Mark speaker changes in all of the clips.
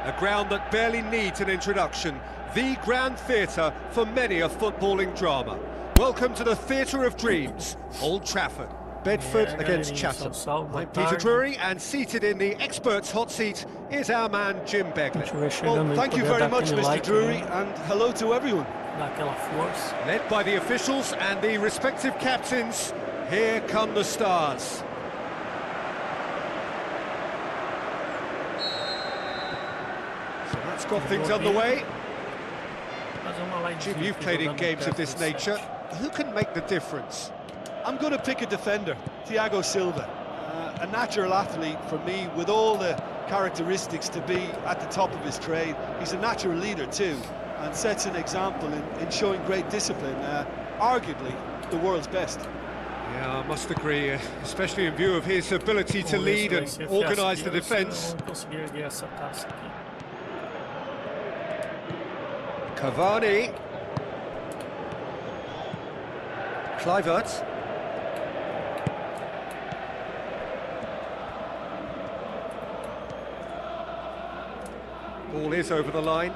Speaker 1: A ground that barely needs an introduction, the grand theatre for many a footballing drama. Welcome to the Theatre of Dreams, Old Trafford. Bedford against Chatham. I'm Peter Drury, and seated in the experts' hot seat is our man Jim Begley.
Speaker 2: Well, thank you very much, Mr. Drury, and hello to everyone.
Speaker 1: Led by the officials and the respective captains, here come the stars. So that's got things underway. Jim, you've played in games of this nature. Who can make the difference?
Speaker 2: I'm going to pick a defender, Thiago Silva. A natural athlete for me, with all the characteristics to be at the top of his trade. He's a natural leader too, and sets an example in showing great discipline. Arguably the world's best.
Speaker 1: Yeah, I must agree, especially in view of his ability to lead and organise the defence. Cavani. Kluivert. Ball is over the line.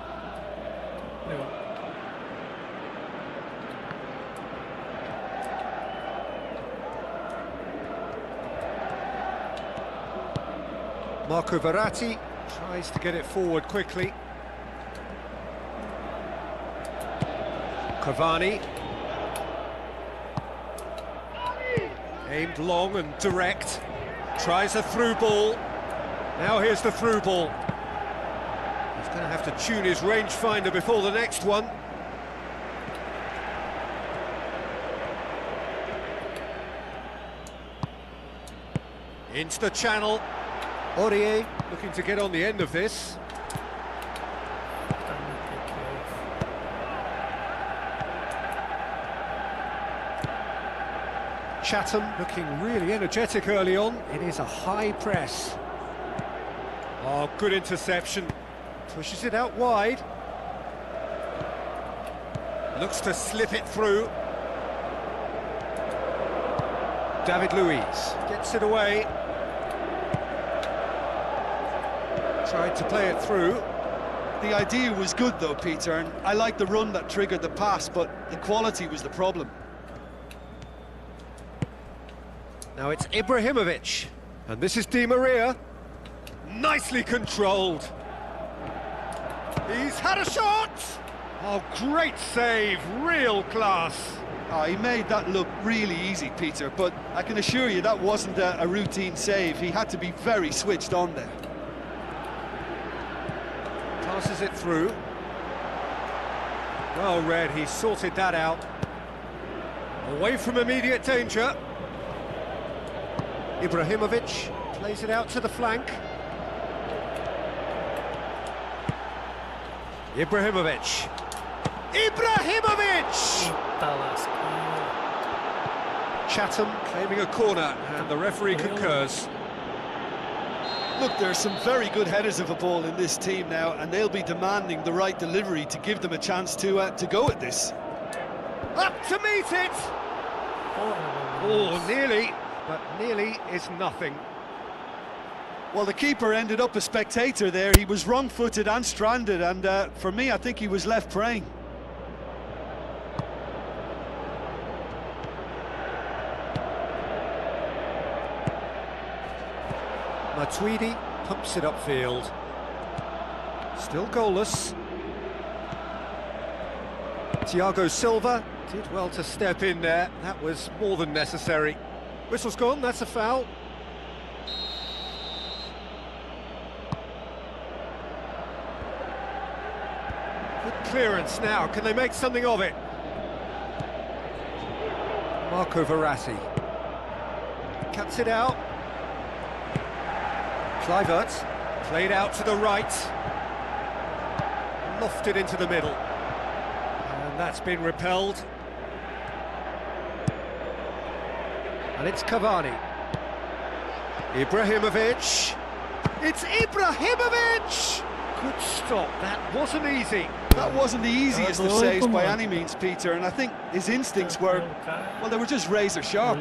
Speaker 1: Marco Verratti tries to get it forward quickly. Cavani. Aimed long and direct. Tries a through ball. Now here's the through ball. He's going to have to tune his rangefinder before the next one. Into the channel. Aurier looking to get on the end of this. Chatham looking really energetic early on. It is a high press. Oh, good interception. Pushes it out wide. Looks to slip it through. David Luiz gets it away. Tried to play it through.
Speaker 2: The idea was good though, Peter, and I like the run that triggered the pass, but the quality was the problem.
Speaker 1: Now it's Ibrahimovic, and this is Di Maria. Nicely controlled. He's had a shot! Oh, great save, real class.
Speaker 2: Oh, he made that look really easy, Peter, but I can assure you that wasn't a routine save. He had to be very switched on there.
Speaker 1: Passes it through. Well read, he sorted that out. Away from immediate danger. Ibrahimovic plays it out to the flank. Ibrahimovic! Chatham claiming a corner, and the referee concurs.
Speaker 2: Look, there's some very good headers of a ball in this team now, and they'll be demanding the right delivery to give them a chance to go at this.
Speaker 1: Up to meet it! Oh, nearly, but nearly is nothing.
Speaker 2: Well, the keeper ended up a spectator there. He was wrong-footed and stranded, and for me, I think he was left praying.
Speaker 1: Matuidi pumps it upfield. Still goalless. Thiago Silva did well to step in there. That was more than necessary. Whistle's gone, that's a foul. Good clearance now, can they make something of it? Marco Verratti cuts it out. Kluivert played out to the right, lofted into the middle, and that's been repelled. And it's Cavani. Ibrahimovic. It's Ibrahimovic! Good stop, that wasn't easy.
Speaker 2: That wasn't the easiest of saves by any means, Peter, and I think his instincts were, well, they were just razor sharp.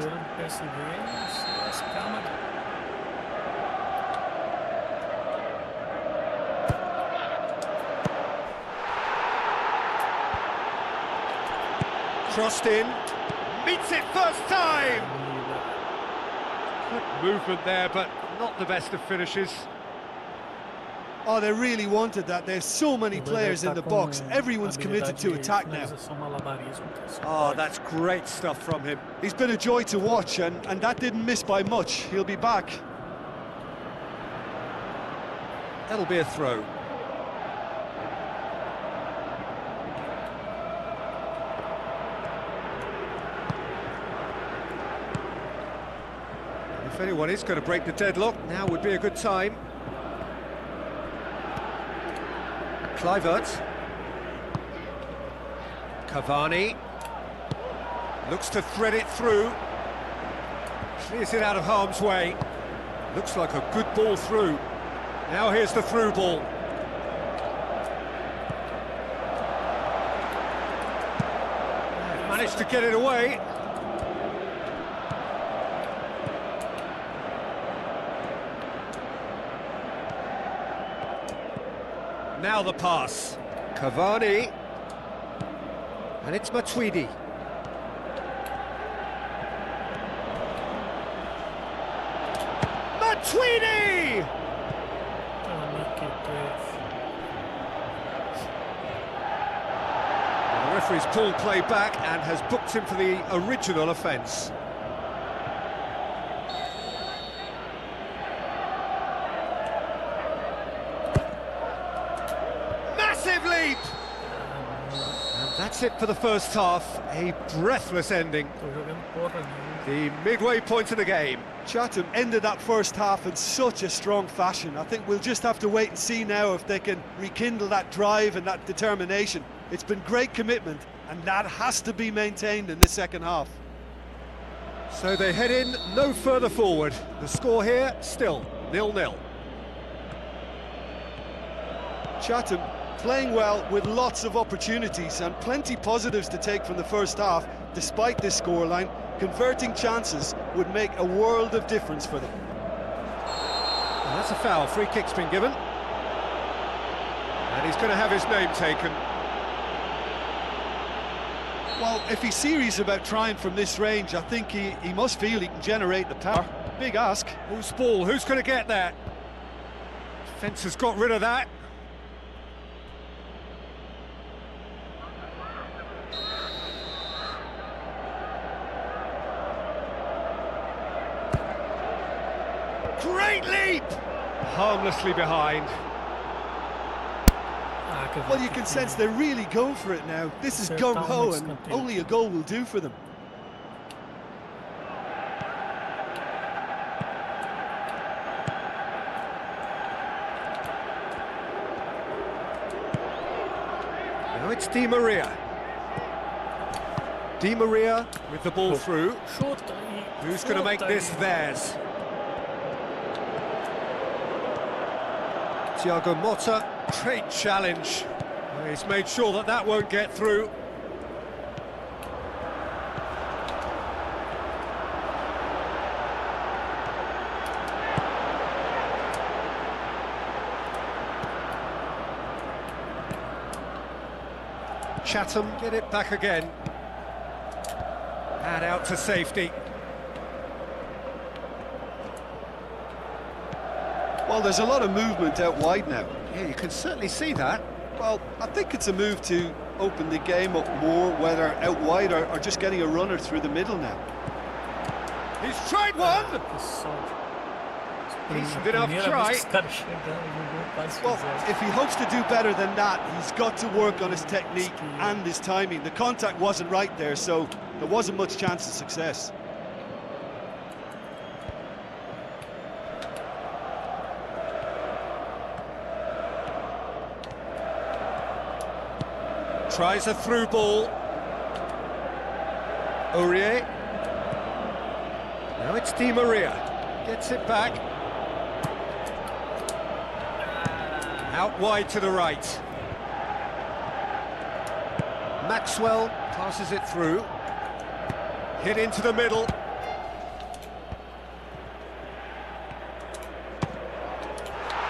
Speaker 1: Crossed in, meets it first time! Good movement there, but not the best of finishes.
Speaker 2: Oh, they really wanted that. There's so many players in the box. Everyone's committed to attack now.
Speaker 1: Oh, that's great stuff from him.
Speaker 2: He's been a joy to watch, and that didn't miss by much. He'll be back.
Speaker 1: That'll be a throw. And if anyone is going to break the deadlock, now would be a good time. Kluivert. Cavani. Looks to thread it through. Clears it out of harm's way. Looks like a good ball through. Now here's the through ball. Managed to get it away. Now the pass. Cavani. And it's Matuidi. Matuidi! The referee's pulled play back and has booked him for the original offence. Massive leap! And that's it for the first half. A breathless ending. The midway point of the game.
Speaker 2: Chatham ended that first half in such a strong fashion. I think we'll just have to wait and see now if they can rekindle that drive and that determination. It's been great commitment, and that has to be maintained in the second half.
Speaker 1: So they head in no further forward. The score here, still 0-0.
Speaker 2: Chatham playing well with lots of opportunities and plenty positives to take from the first half. Despite this scoreline, converting chances would make a world of difference for them.
Speaker 1: And that's a foul. Free kick's been given. And he's going to have his name taken.
Speaker 2: Well, if he's serious about trying from this range, I think he must feel he can generate the power. Big ask.
Speaker 1: Who's ball? Who's going to get that? Defence has got rid of that. Great leap! Harmlessly behind.
Speaker 2: Well, you can sense they're really going for it now. This is gung-ho, and only a goal will do for them.
Speaker 1: Now it's Di Maria. Di Maria with the ball through. Who's going to make this theirs? Thiago Motta, great challenge. He's made sure that that won't get through. Chatham get it back again. And out to safety.
Speaker 2: Well, there's a lot of movement out wide now.
Speaker 1: Yeah, you can certainly see that.
Speaker 2: Well, I think it's a move to open the game up more, whether out wide or just getting a runner through the middle now.
Speaker 1: He's tried one! Decent enough try.
Speaker 2: Well, if he hopes to do better than that, he's got to work on his technique and his timing. The contact wasn't right there, so there wasn't much chance of success.
Speaker 1: Tries a through ball. Aurier. Now it's Di Maria. Gets it back. Out wide to the right. Maxwell passes it through. Hit into the middle.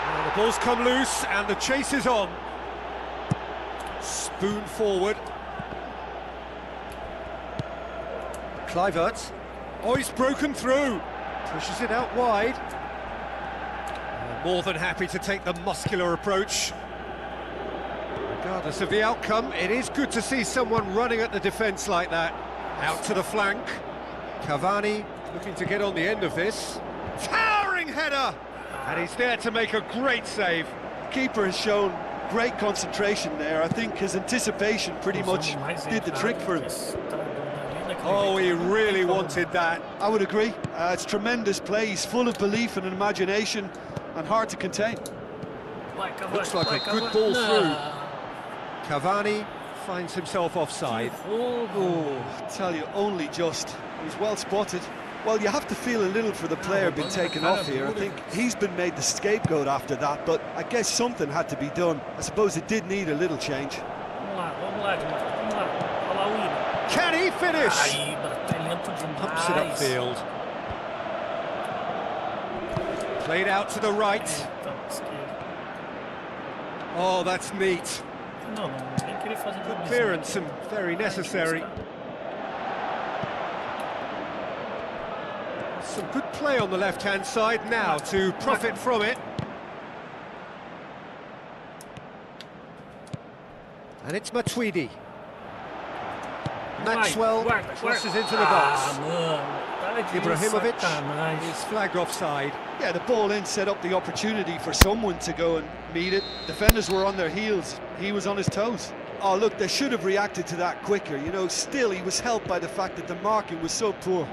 Speaker 1: Well, the ball's come loose and the chase is on. Spoon forward. Kluivert. Oh, he's broken through. Pushes it out wide. More than happy to take the muscular approach. Regardless of the outcome, it is good to see someone running at the defence like that. Out to the flank. Cavani looking to get on the end of this. Towering header! And he's there to make a great save.
Speaker 2: Keeper has shown great concentration there. I think his anticipation pretty much did the trick for him.
Speaker 1: Oh, he really wanted that.
Speaker 2: I would agree. It's tremendous play. He's full of belief and imagination and hard to contain.
Speaker 1: Looks like a good ball through. Cavani finds himself offside.
Speaker 2: Oh, I tell you, only just. He's well spotted. Well, you have to feel a little for the player being taken off here. I think he's been made the scapegoat after that, but I guess something had to be done. I suppose it did need a little change.
Speaker 1: Can he finish? Pumps it upfield. Played out to the right. Oh, that's neat. Good clearance and very necessary. Some good play on the left-hand side now to profit from it. And it's Matuidi. Maxwell crosses into the box. Ibrahimovic is flagged offside.
Speaker 2: Yeah, the ball in set up the opportunity for someone to go and meet it. Defenders were on their heels. He was on his toes. Oh, look, they should have reacted to that quicker. You know, still he was helped by the fact that the marking was so poor.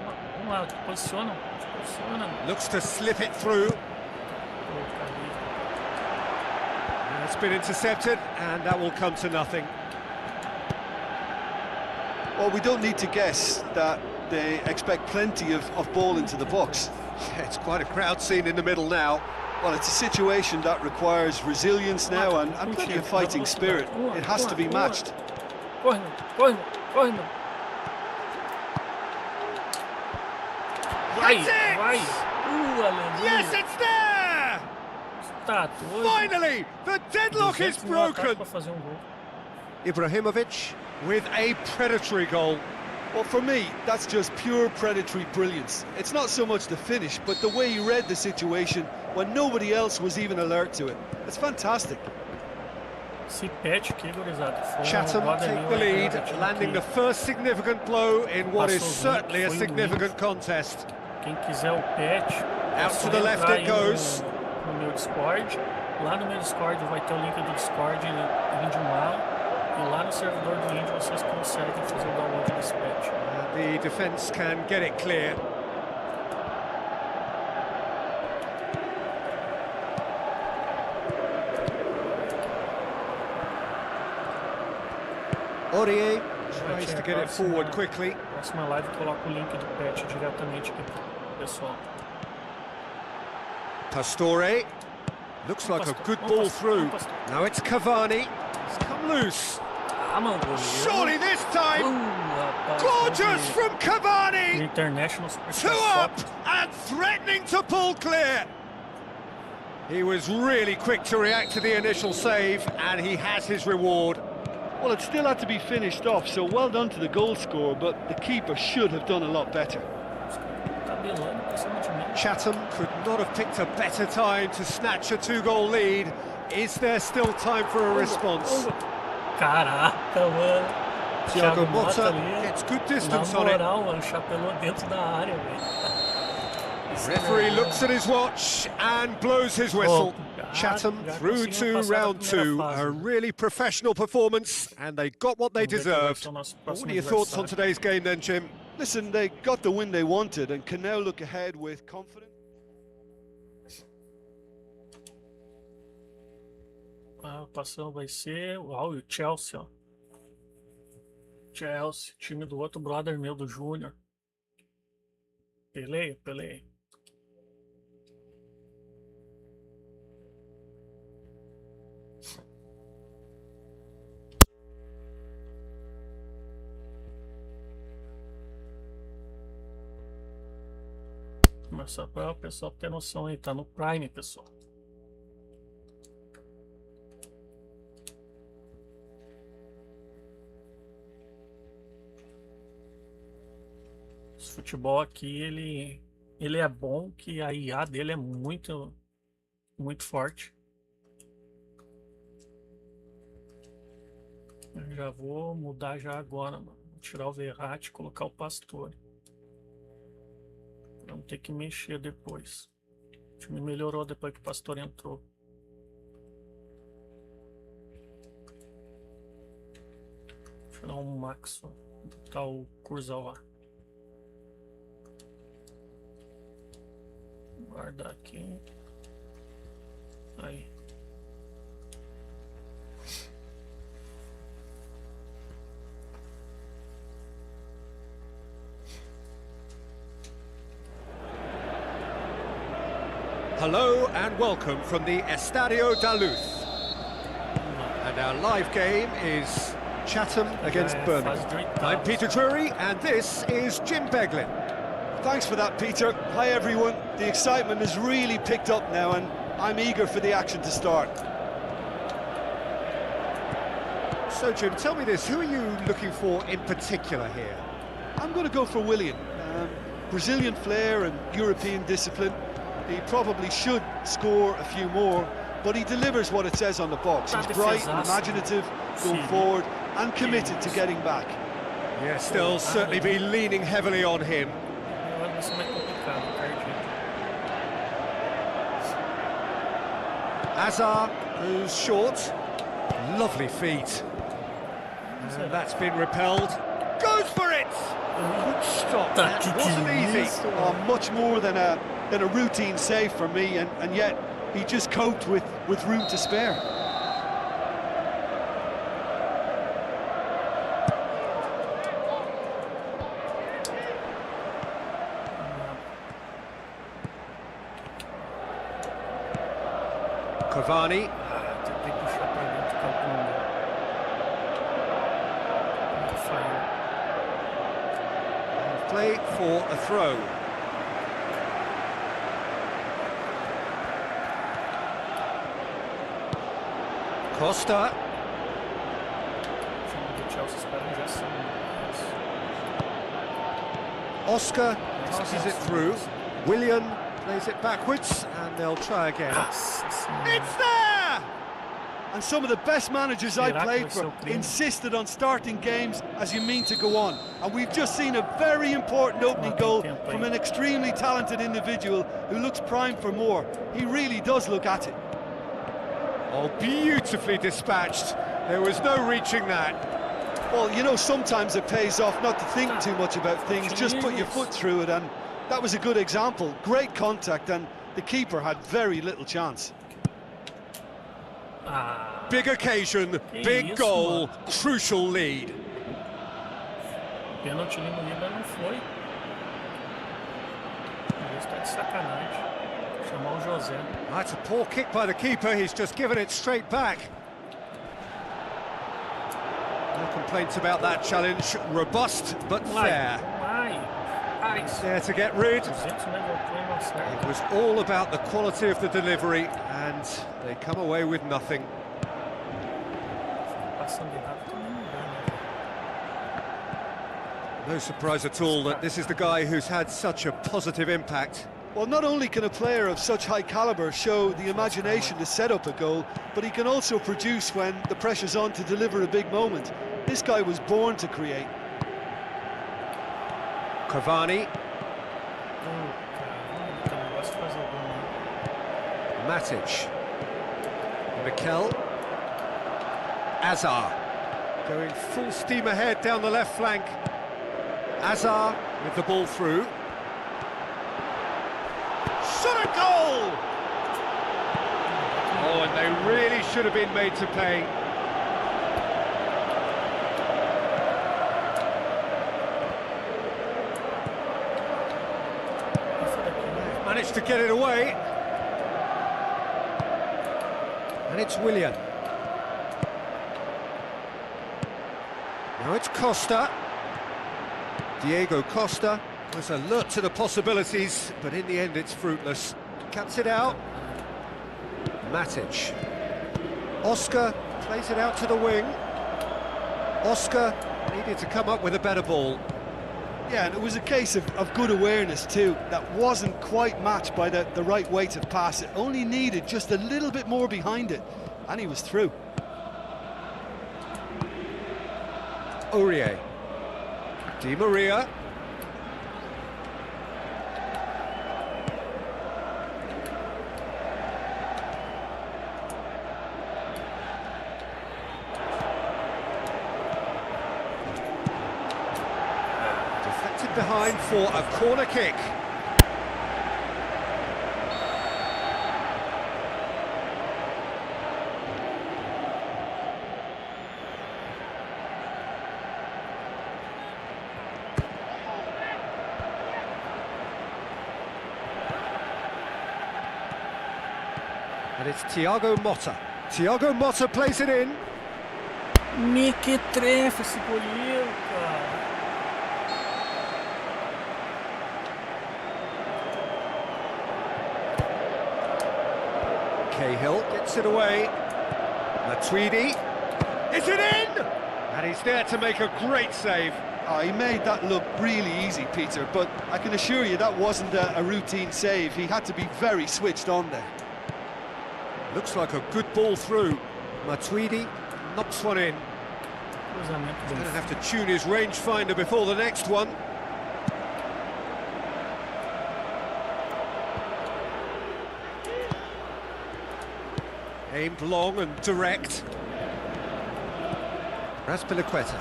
Speaker 1: Looks to slip it through. It's been intercepted, and that will come to nothing.
Speaker 2: Well, we don't need to guess that they expect plenty of ball into the box.
Speaker 1: Yeah, it's quite a crowd scene in the middle now.
Speaker 2: Well, it's a situation that requires resilience now and plenty of fighting spirit. It has to be matched.
Speaker 1: Yes, it's there! Finally, the deadlock is broken! Ibrahimovic with a predatory goal.
Speaker 2: Well, for me, that's just pure predatory brilliance. It's not so much the finish, but the way he read the situation when nobody else was even alert to it. It's fantastic.
Speaker 1: Chatham take the lead, landing the first significant blow in what is certainly a significant contest. Out to the left it goes.
Speaker 3: Lá no meu Discord vai ter o link do Discord individual e lá no servidor do Indy vocês conseguem fazer o download desse patch.
Speaker 1: The defence can get it clear. Aurier tries to get it forward quickly.
Speaker 3: Próxima live eu coloco o link do patch diretamente aqui pro pessoal.
Speaker 1: Pastore. Looks like a good ball through. Now it's Cavani. It's come loose. Surely this time. Gorgeous from Cavani.
Speaker 3: International
Speaker 1: Two up and threatening to pull clear. He was really quick to react to the initial save, and he has his reward.
Speaker 2: Well, it still had to be finished off, so well done to the goal scorer, but the keeper should have done a lot better.
Speaker 1: Chatham could not have picked a better time to snatch a two-goal lead. Is there still time for a response?
Speaker 3: Caraca, mano.
Speaker 1: Thiago Motta gets good distance on it.
Speaker 3: Mano, chapelou dentro da área,
Speaker 1: Referee looks at his watch and blows his whistle. Chatham through to round two. A really professional performance, and they got what they deserved. What are your thoughts on today's game then, Jim?
Speaker 2: Listen, they got the win they wanted and can now look ahead with confidence.
Speaker 3: A passão vai ser o Chelsea, ó. Chelsea, time do outro brother meu, do Júnior. Pelé. Mas só para o pessoal ter noção aí, tá no Prime, pessoal. futebol aqui, ele é bom, que a IA dele é muito forte. Eu já vou mudar já agora, mano. Vou tirar o Verratti e colocar o Pastore. Pra não ter que mexer depois. O time melhorou depois que o Pastore entrou. Deixa eu dar um max, ó. Vou botar o Curzal lá. Guardar aqui. Aí.
Speaker 1: Hello and welcome from the Estadio da Luz. And our live game is Chatham against Birmingham. I'm Peter Drury and this is Jim Beglin.
Speaker 2: Thanks for that, Peter. Hi, everyone. The excitement has really picked up now, and I'm eager for the action to start.
Speaker 1: So, Jim, tell me this, who are you looking for in particular here?
Speaker 2: I'm going to go for Willian. Brazilian flair and European discipline. He probably should score a few more, but he delivers what it says on the box. He's bright, imaginative, going forward, and committed to getting back.
Speaker 1: Yes, they'll certainly be leaning heavily on him. Hazard, who's short, lovely feet. And that's been repelled. Goes for it! Good stop, that wasn't easy.
Speaker 2: Oh, much more than a routine save for me, and yet he just coped with room to spare.
Speaker 1: Cavani. Play for a throw. Costa. Oscar passes it through. Willian plays it backwards, and they'll try again. It's there!
Speaker 2: And some of the best managers I played for insisted on starting games as you mean to go on. And we've just seen a very important opening goal from an extremely talented individual who looks primed for more. He really does look at it.
Speaker 1: Oh, beautifully dispatched. There was no reaching that.
Speaker 2: Well, you know, sometimes it pays off not to think too much about things, just put your foot through it, and that was a good example. Great contact, and the keeper had very little chance.
Speaker 1: Big occasion, big goal, crucial lead.
Speaker 3: Pênalti ali no Liga não foi. Isso tá de sacanagem. Chamar o José.
Speaker 1: That's a poor kick by the keeper, he's just given it straight back. No complaints about that challenge, robust but fair. There to get rid. It was all about the quality of the delivery, and they come away with nothing. No surprise at all that this is the guy who's had such a positive impact.
Speaker 2: Well, not only can a player of such high calibre show the imagination to set up a goal, but he can also produce when the pressure's on to deliver a big moment. This guy was born to create.
Speaker 1: Cavani. Matic. Mikel. Hazard. Going full steam ahead down the left flank. Hazard with the ball through. Shot a goal! Oh, and they really should have been made to pay. Managed to get it away. And it's Willian. Now it's Costa. Diego Costa was alert to the possibilities, but in the end it's fruitless. Cuts it out. Matic. Oscar plays it out to the wing. Oscar needed to come up with a better ball.
Speaker 2: Yeah, and it was a case of good awareness too. That wasn't quite matched by the right weight of pass. It only needed just a little bit more behind it, and he was through.
Speaker 1: Aurier. Di Maria. Deflected behind for a corner kick. And it's Thiago Motta. Thiago Motta plays it in.
Speaker 3: Mequetrefe esse goleiro, cara.
Speaker 1: Cahill gets it away. Matuidi. Is it in? And he's there to make a great save.
Speaker 2: Oh, he made that look really easy, Peter, but I can assure you that wasn't a routine save. He had to be very switched on there.
Speaker 1: Looks like a good ball through. Matuidi knocks one in. He's going to have to tune his rangefinder before the next one. Aimed long and direct. Raspilicueta.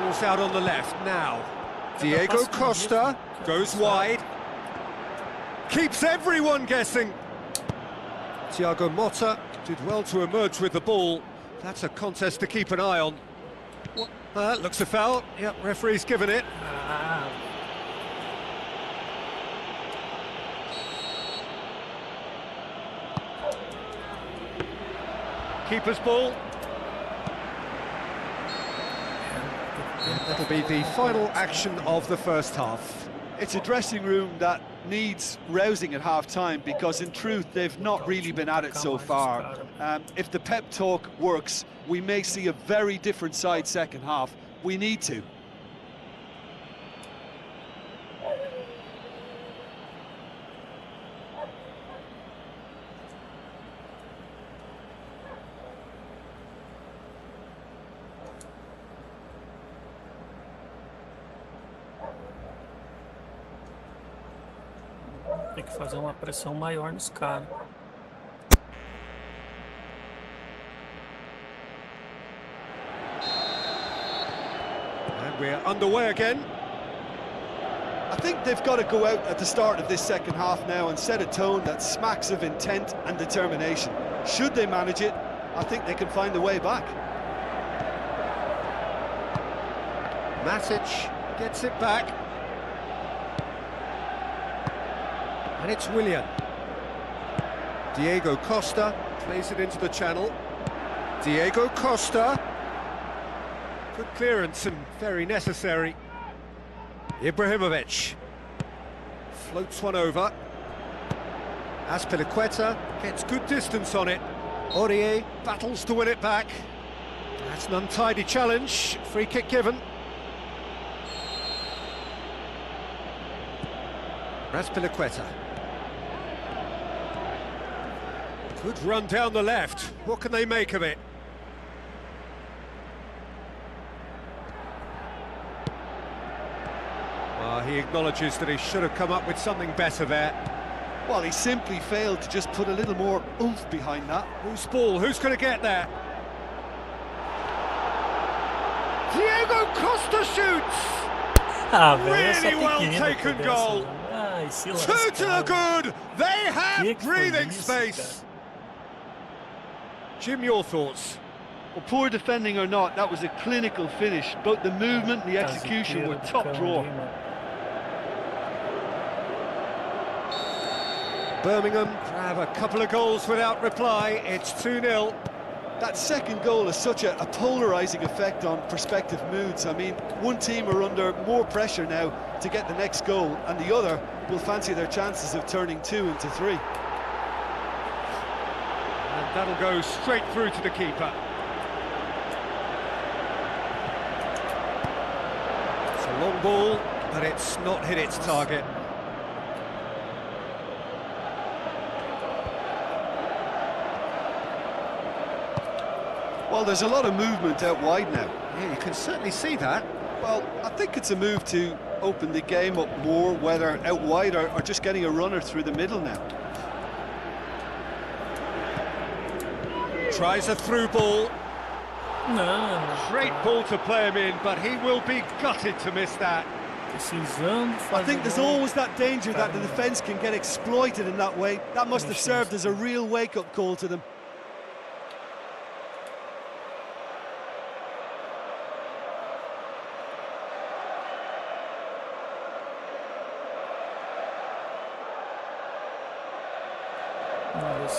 Speaker 1: Ball's out on the left now. Diego Costa goes wide. Keeps everyone guessing. Thiago Motta did well to emerge with the ball. That's a contest to keep an eye on. That looks a foul. Yep, referee's given it. Keeper's ball. That'll be the final action of the first half.
Speaker 2: It's a dressing room that needs rousing at half-time because, in truth, they've not really been at it so far. If the pep talk works, we may see a very different side second half. We need to.
Speaker 3: Tem que fazer uma pressão maior nos caras.
Speaker 1: And we're underway again.
Speaker 2: I think they've got to go out at the start of this second half now and set a tone that smacks of intent and determination. Should they manage it, I think they can find a way back.
Speaker 1: Matic gets it back. And it's Willian. Diego Costa plays it into the channel. Diego Costa. Good clearance and very necessary. Ibrahimovic. Floats one over. Azpilicueta gets good distance on it. Aurier battles to win it back. That's an untidy challenge. Free kick given. Azpilicueta. Good run down the left. What can they make of it? Well, he acknowledges that he should have come up with something better there.
Speaker 2: Well, he simply failed to just put a little more oomph behind that.
Speaker 1: Whose ball? Who's going to get there? Diego Costa shoots! Really well taken goal. 2 to the good. They have breathing space. Jim, your thoughts?
Speaker 2: Well, poor defending or not, that was a clinical finish. Both the movement and the execution were top draw.
Speaker 1: Birmingham grab a couple of goals without reply. It's 2-0.
Speaker 2: That second goal has such a polarising effect on prospective moods. I mean, one team are under more pressure now to get the next goal, and the other will fancy their chances of turning 2 into 3.
Speaker 1: And that'll go straight through to the keeper. long ball, but it's not hit its target.
Speaker 2: Well, there's a lot of movement out wide now.
Speaker 1: Yeah, you can certainly see that.
Speaker 2: Well, I think it's a move to open the game up more, whether out wide or just getting a runner through the middle now.
Speaker 1: Tries a through ball.
Speaker 3: Não.
Speaker 1: Great ball to play him in, but he will be gutted to miss that.
Speaker 3: Precisando
Speaker 2: I
Speaker 3: fazer
Speaker 2: think there's
Speaker 3: gol.
Speaker 2: always that danger that the defence can get exploited in that way. That must have served as a real wake-up call to them.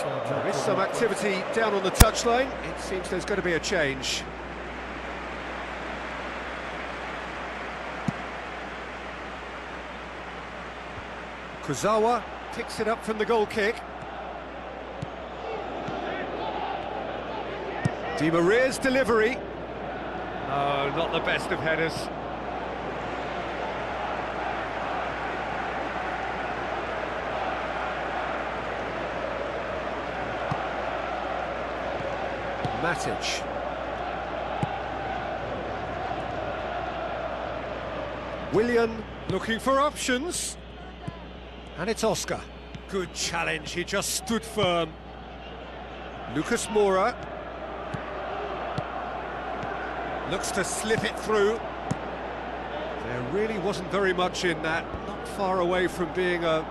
Speaker 1: There is some activity down on the touchline. It seems there's going to be a change. Kurzawa picks it up from the goal kick. Di Maria's delivery. Oh, not the best of headers. Matic. Willian looking for options. And it's Oscar. Good challenge, he just stood firm. Lucas Moura. Looks to slip it through. There really wasn't very much in that. Not far away from being a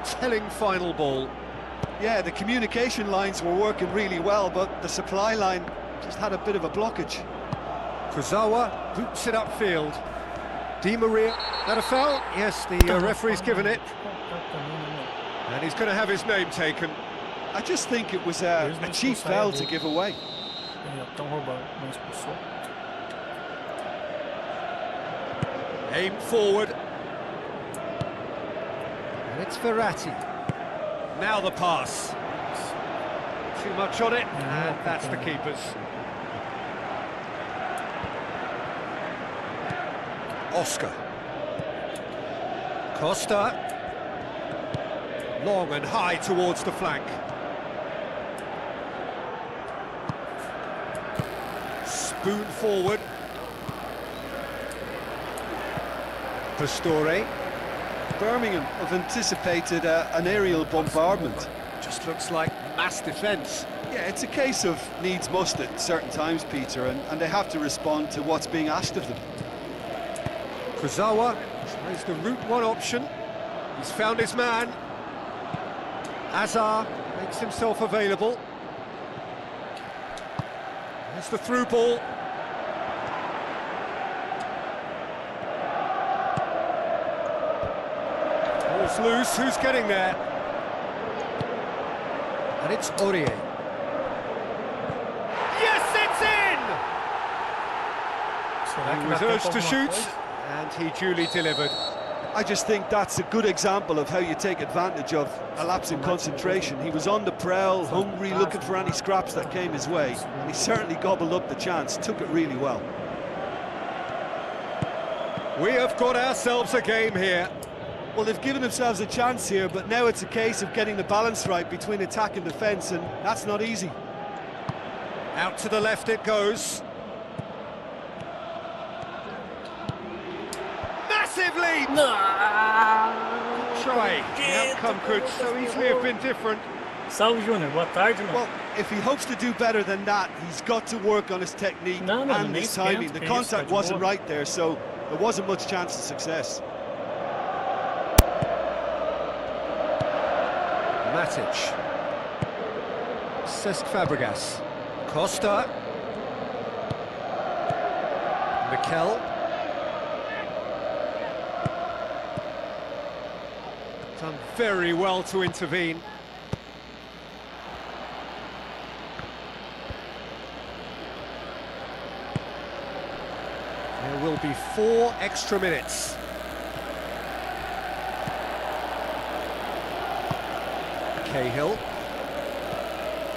Speaker 1: telling final ball.
Speaker 2: Yeah, the communication lines were working really well, but the supply line just had a bit of a blockage.
Speaker 1: Kurzawa boots it upfield. Di Maria, that a foul? Yes, the referee's given it. And he's going to have his name taken.
Speaker 2: I just think it was a cheap foul to give away.
Speaker 3: Estão roubando, não expulsou.
Speaker 1: Aim forward. And it's Verratti. Now the pass. Too much on it, and that's the keeper's. Oscar. Costa. Long and high towards the flank. Spoon forward. Pastore.
Speaker 2: Birmingham have anticipated an aerial bombardment.
Speaker 1: Just looks like mass defence.
Speaker 2: Yeah, it's a case of needs must at certain times, Peter, and they have to respond to what's being asked of them.
Speaker 1: Kurzawa tries the route one option. He's found his man. Azar makes himself available. There's the through ball. Ball's loose, who's getting there? And it's Aurier. Yes, it's in! He was urged to shoot, and he duly delivered.
Speaker 2: I just think that's a good example of how you take advantage of a lapse in concentration. He was on the prowl, hungry, looking for any scraps that came his way, and he certainly gobbled up the chance, took it really well.
Speaker 1: We have got ourselves a game here.
Speaker 2: Well, they've given themselves a chance here, but now it's a case of getting the balance right between attack and defence, and that's not easy.
Speaker 1: Out to the left it goes. Massive lead! Try. The outcome could so easily have been different.
Speaker 3: Salve, Júnior. Boa tarde, mano.
Speaker 2: Well, if he hopes to do better than that, he's got to work on his technique and his timing. The contact wasn't right there, so there wasn't much chance of success.
Speaker 1: Matic. Cesc Fabregas. Costa. Mikel. Done very well to intervene. There will be 4 extra minutes. Cahill.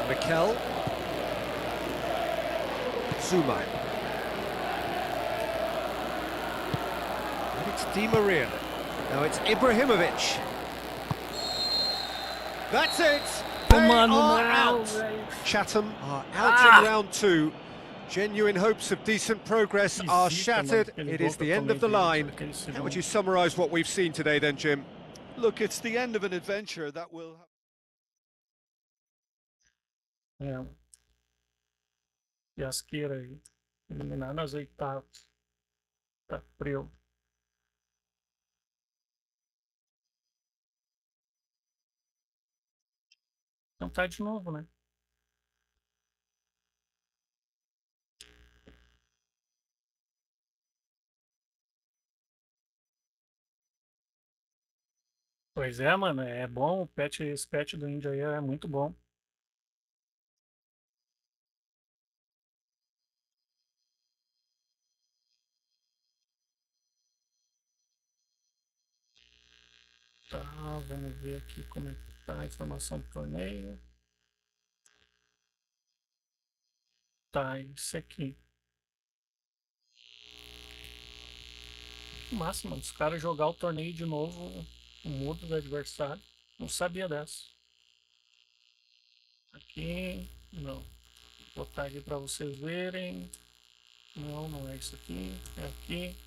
Speaker 1: Mikel. Zuma. It's Di Maria. Now it's Ibrahimovic. That's it! They are out! Chatham are out in round 2. Genuine hopes of decent progress are shattered. It is the end of the line. How would you summarise what we've seen today then, Jim?
Speaker 2: Look, it's the end of an adventure that will...
Speaker 3: É. Fiasqueira aí. Eliminar nas oitavas. Tá frio. Então tá de novo, né? Pois é, mano, é bom, esse patch do Índio aí é muito bom. Tá, vamos ver aqui como é que tá a informação do torneio. Tá, isso aqui. Que massa, mano, os caras jogar o torneio de novo, o mudo do adversário. Não sabia dessa. Aqui, não. Vou botar aqui pra vocês verem. Não, não é isso aqui. É aqui.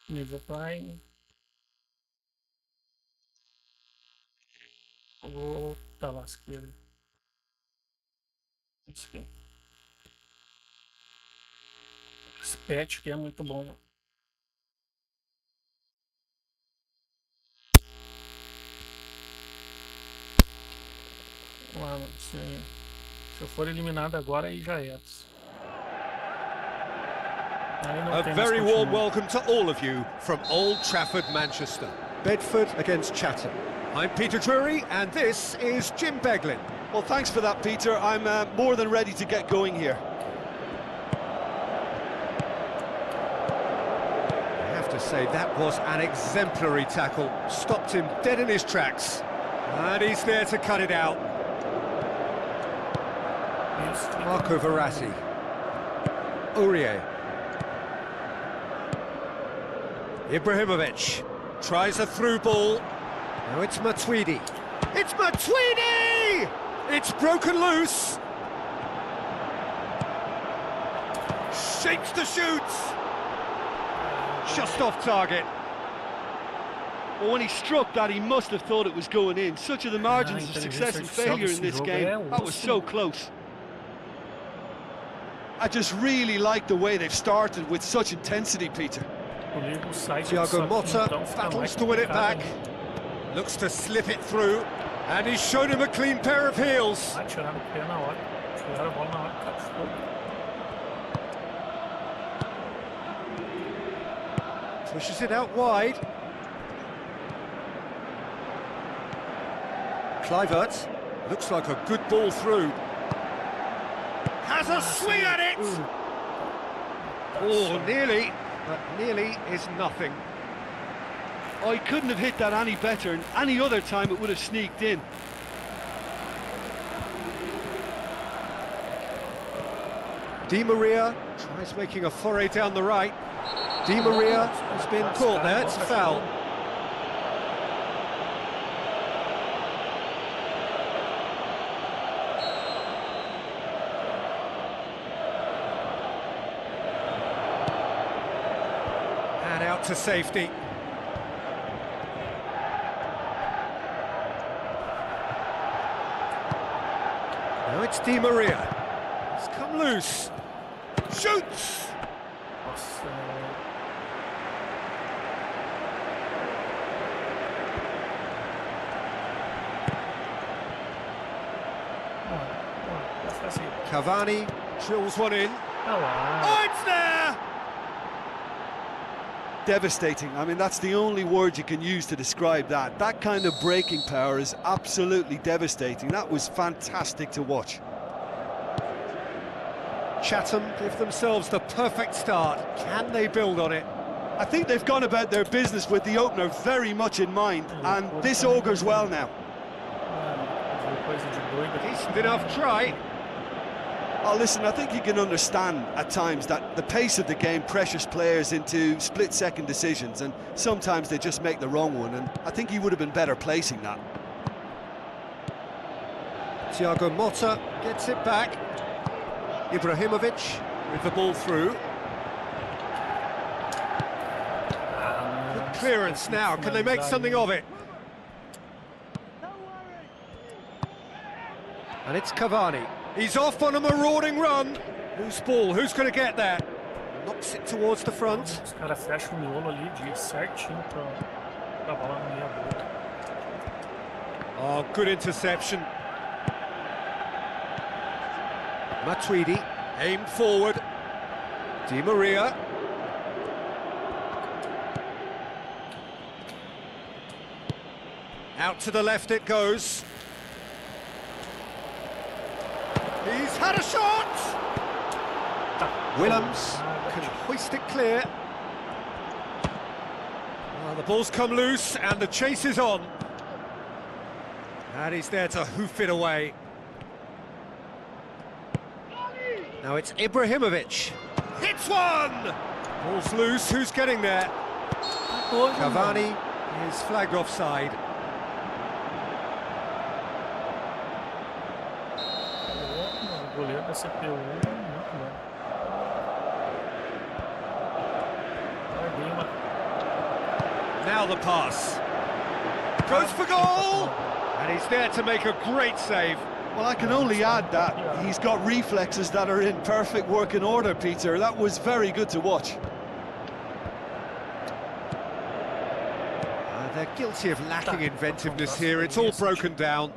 Speaker 3: Nível Prime. Tá lasqueira. Isso aqui. Esse patch aqui é muito bom. Lá, se eu for eliminado agora, aí já é.
Speaker 1: A very warm welcome to all of you from Old Trafford, Manchester. Bedford against Chatham. I'm Peter Drury, and this is Jim Beglin.
Speaker 2: Well, thanks for that, Peter. I'm more than ready to get going here.
Speaker 1: I have to say, that was an exemplary tackle. Stopped him dead in his tracks. And he's there to cut it out. Marco Verratti. Aurier. Ibrahimovic tries a through ball. Now it's Matuidi. It's Matuidi! It's broken loose. Shakes the shoots. Just off target.
Speaker 2: Well, when he struck that, he must have thought it was going in. Such are the margins of success and failure in this game. That was so close. I just really like the way they've started with such intensity, Peter.
Speaker 1: Thiago Motta battles to win it back. Looks to slip it through. And he's shown him a clean pair of heels. Pushes it out wide. Kluivert looks like a good ball through. Has a swing at it! Oh, nearly, but nearly is nothing.
Speaker 2: Oh, he couldn't have hit that any better, and any other time it would have sneaked in.
Speaker 1: Di Maria tries making a foray down the right. Di Maria has been caught there, it's a foul. And out to safety. Now it's Di Maria. It's come loose. Shoots! Cavani drills one in. Oh, it's there!
Speaker 2: Devastating. I mean, that's the only word you can use to describe that. That kind of breaking power is absolutely devastating. That was fantastic to watch.
Speaker 1: Chatham give themselves the perfect start. Can they build on it?
Speaker 2: I think they've gone about their business with the opener very much in mind, and this augurs well now.
Speaker 1: Decent enough try.
Speaker 2: Oh, listen, I think you can understand at times that the pace of the game pressures players into split-second decisions, and sometimes they just make the wrong one, and I think he would have been better placing that.
Speaker 1: Thiago Motta gets it back. Ibrahimovic with the ball through. Good clearance now, can they make something of it? And it's Cavani. He's off on a marauding run. Who's ball? Who's going to get there? Knocks it towards the front.
Speaker 3: Os caras fecham o miolo ali de certinho pra bola não ir a bola.
Speaker 1: Oh, good interception. Matuidi, aimed forward. Di Maria. Out to the left it goes. He's had a shot! Willems can hoist it clear. Well, the ball's come loose and the chase is on. And he's there to hoof it away. Now it's Ibrahimovic. Hits one! Ball's loose, who's getting there? Cavani is flagged offside.
Speaker 3: O goleiro da CPU muito bom.
Speaker 1: Now the pass. Goes for goal! And he's there to make a great save.
Speaker 2: Well, I can only add that he's got reflexes that are in perfect working order, Peter. That was very good to watch.
Speaker 1: They're guilty of lacking inventiveness here. It's all broken down.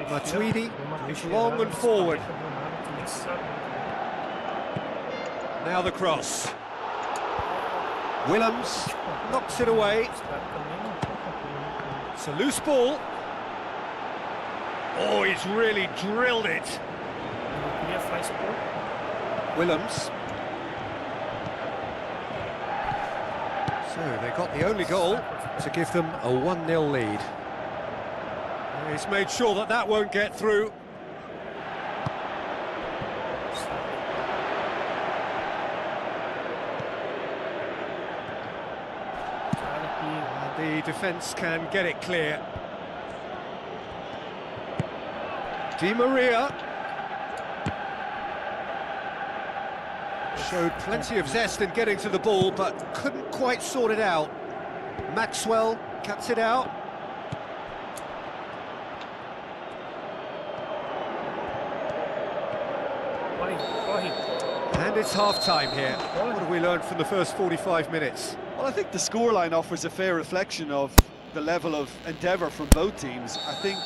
Speaker 1: Matuidi goes long and forward. Now the cross. Willems knocks it away. It's a loose ball. Oh, he's really drilled it. Willems. So they got the only goal to give them a 1-0 lead. He's made sure that that won't get through. And the defence can get it clear. Di Maria showed plenty of zest in getting to the ball, but couldn't quite sort it out. Maxwell cuts it out. And it's half-time here. What have we learned from the first 45 minutes?
Speaker 2: Well, I think the scoreline offers a fair reflection of the level of endeavour from both teams. I think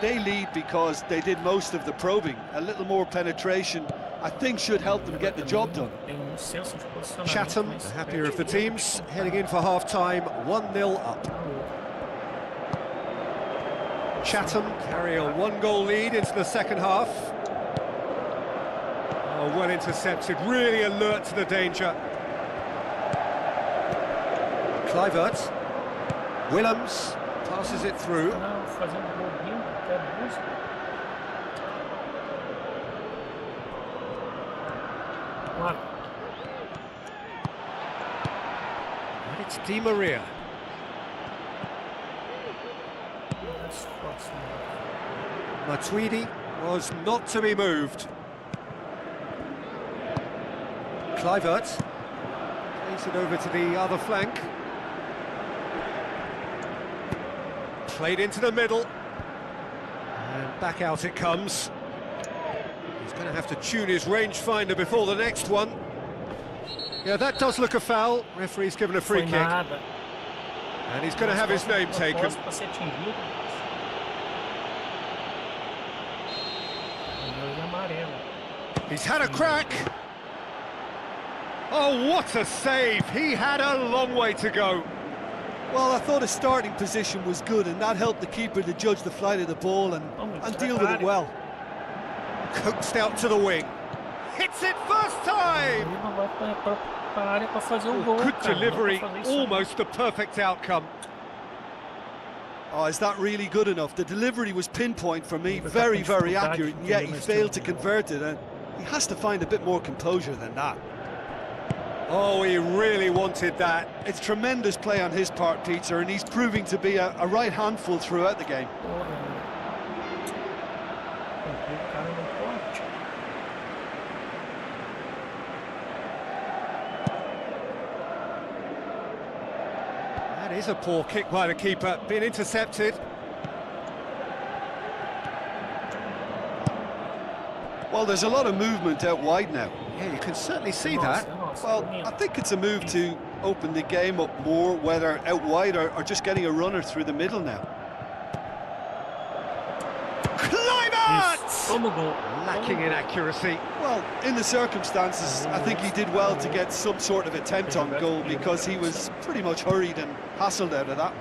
Speaker 2: they lead because they did most of the probing. A little more penetration, I think, should help them get the job done.
Speaker 1: Chatham, the happier of the teams, heading in for half-time, 1-0 up. Chatham carry a 1-goal lead into the second half. Oh, well intercepted, really alert to the danger. Kluivert. Willems passes it through. And it's Di Maria. Matuidi was not to be moved. Kluivert plays it over to the other flank. Played into the middle. And back out it comes. He's going to have to tune his rangefinder before the next one. Yeah, that does look a foul. Referee's given a free kick. And he's going to have his name taken. He's had a crack. Oh, what a save! He had a long way to go.
Speaker 2: Well, I thought his starting position was good, and that helped the keeper to judge the flight of the ball and deal with it well.
Speaker 1: Coaxed out to the wing. Hits it first time! Oh, good delivery, almost the perfect outcome.
Speaker 2: Oh, is that really good enough? The delivery was pinpoint for me, very, very accurate, and yet he failed to convert it, and he has to find a bit more composure than that.
Speaker 1: Oh, he really wanted that.
Speaker 2: It's tremendous play on his part, Peter, and he's proving to be a right handful throughout the game.
Speaker 1: That is a poor kick by the keeper, being intercepted.
Speaker 2: Well, there's a lot of movement out wide now.
Speaker 1: Yeah, you can certainly see that.
Speaker 2: Well, I think it's a move to open the game up more, whether out wide or just getting a runner through the middle now.
Speaker 1: Lacking in accuracy.
Speaker 2: Well, in the circumstances, I think he did well to get some sort of attempt on goal because he was pretty much hurried and hassled out of that.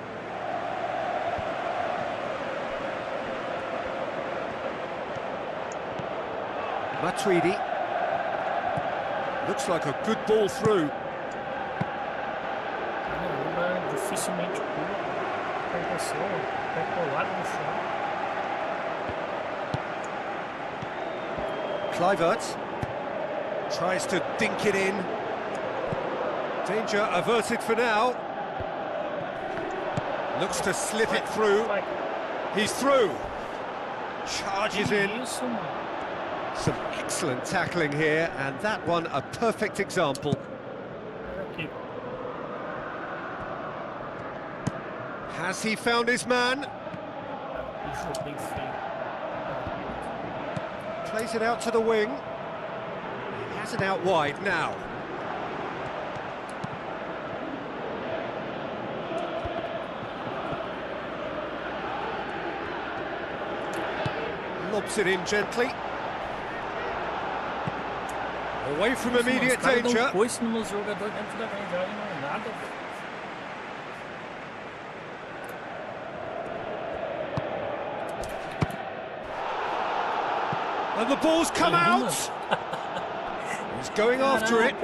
Speaker 1: Matuidi. Looks like a good ball through.
Speaker 3: Dificilmente
Speaker 1: Kluivert tries to dink it in. Danger averted for now. Looks to slip it through. He's through. Charges in. Some excellent tackling here, and that one a perfect example. Has he found his man? Plays it out to the wing. He has it out wide now. Lobs it in gently. Away from immediate danger. And the ball's come out. He's going after it.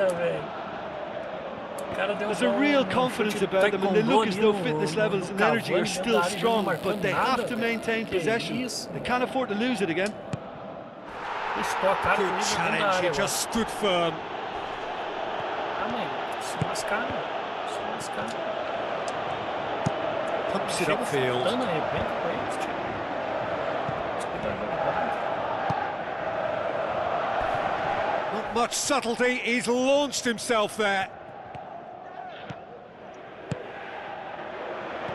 Speaker 2: There's a real confidence about them, and they look as though fitness levels and energy are still strong, but they have to maintain possession. They can't afford to lose it again.
Speaker 1: Good challenge, he just stood firm. Pumps it upfield. Not much subtlety, he's launched himself there.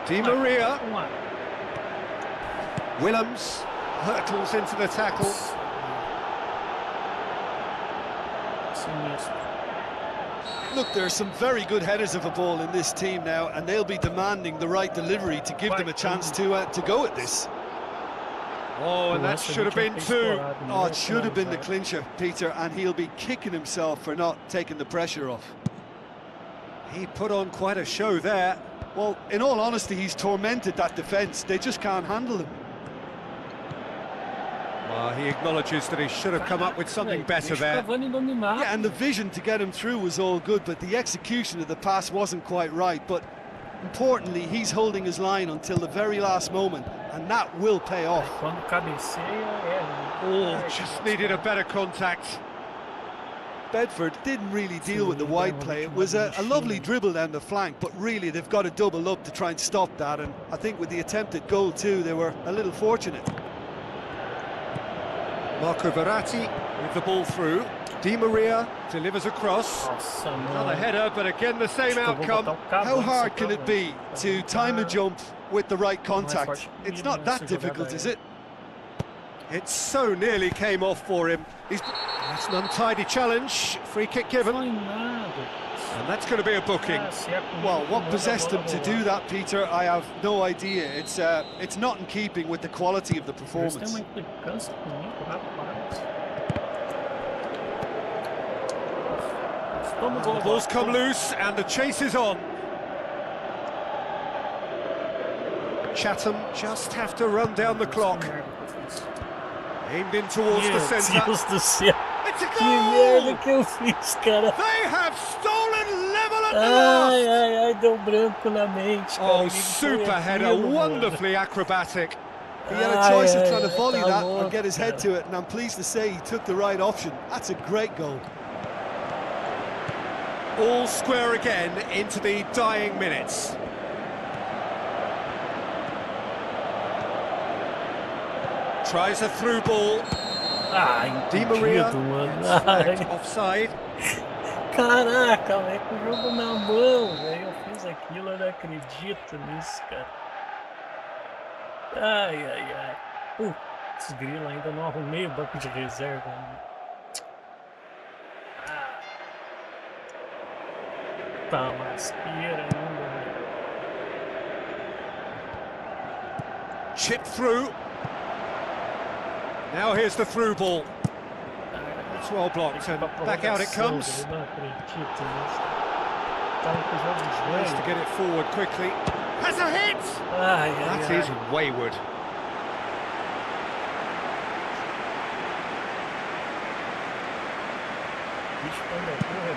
Speaker 1: Di Maria. Willems hurtles into the tackle.
Speaker 2: Look, there are some very good headers of a ball in this team now, and they'll be demanding the right delivery to give them a chance to go at this.
Speaker 1: Oh, and that should have been two.
Speaker 2: Oh, it should have been the clincher, Peter, and he'll be kicking himself for not taking the pressure off.
Speaker 1: He put on quite a show there.
Speaker 2: Well, in all honesty, he's tormented that defence. They just can't handle him.
Speaker 1: Well, he acknowledges that he should have come up with something better there.
Speaker 2: Yeah, and the vision to get him through was all good, but the execution of the pass wasn't quite right. But importantly, he's holding his line until the very last moment, and that will pay off.
Speaker 1: Oh, just needed a better contact.
Speaker 2: Bedford didn't really deal with the wide play. It was a lovely dribble down the flank, but really they've got to double up to try and stop that, and I think with the attempted goal too, they were a little fortunate.
Speaker 1: Marco Verratti with the ball through. Di Maria delivers across. Another header, but again the same outcome.
Speaker 2: How hard can it be to time a jump with the right contact? It's not that difficult, is it?
Speaker 1: It so nearly came off for him. That's an untidy challenge. Free kick given. And that's going to be a booking.
Speaker 2: Well, what possessed him to do that, Peter, I have no idea. It's not in keeping with the quality of the performance.
Speaker 1: The ball's come loose and the chase is on. Chatham just have to run down the clock. Aimed in towards the centre. It's a goal! They have stolen level at the last!
Speaker 3: Ai, deu branco na mente, cara.
Speaker 1: Oh, super header, wonderfully acrobatic.
Speaker 2: He had a choice of trying to volley
Speaker 3: tá
Speaker 2: that or
Speaker 3: louco,
Speaker 2: get his head
Speaker 3: cara.
Speaker 2: to it, and I'm pleased to say he took the right option. That's a great goal.
Speaker 1: All square again into the dying minutes. Tries a through ball. Di Maria,
Speaker 3: mano.
Speaker 1: flagged offside.
Speaker 3: Caraca, velho, com o jogo na mão, velho. Eu fiz aquilo, eu não acredito nisso, cara. Ai. Putz, grilo, ainda não arrumei o banco de reserva. Tá masqueira ainda, velho.
Speaker 1: Chip through. Now here's the through ball. It's well blocked and back out it comes.
Speaker 3: Eu não acredito nisso. Tava com o jogo
Speaker 1: Tries to
Speaker 3: velho.
Speaker 1: get it forward quickly. Has a hit! That is wayward.
Speaker 3: Bicho, quando é burro,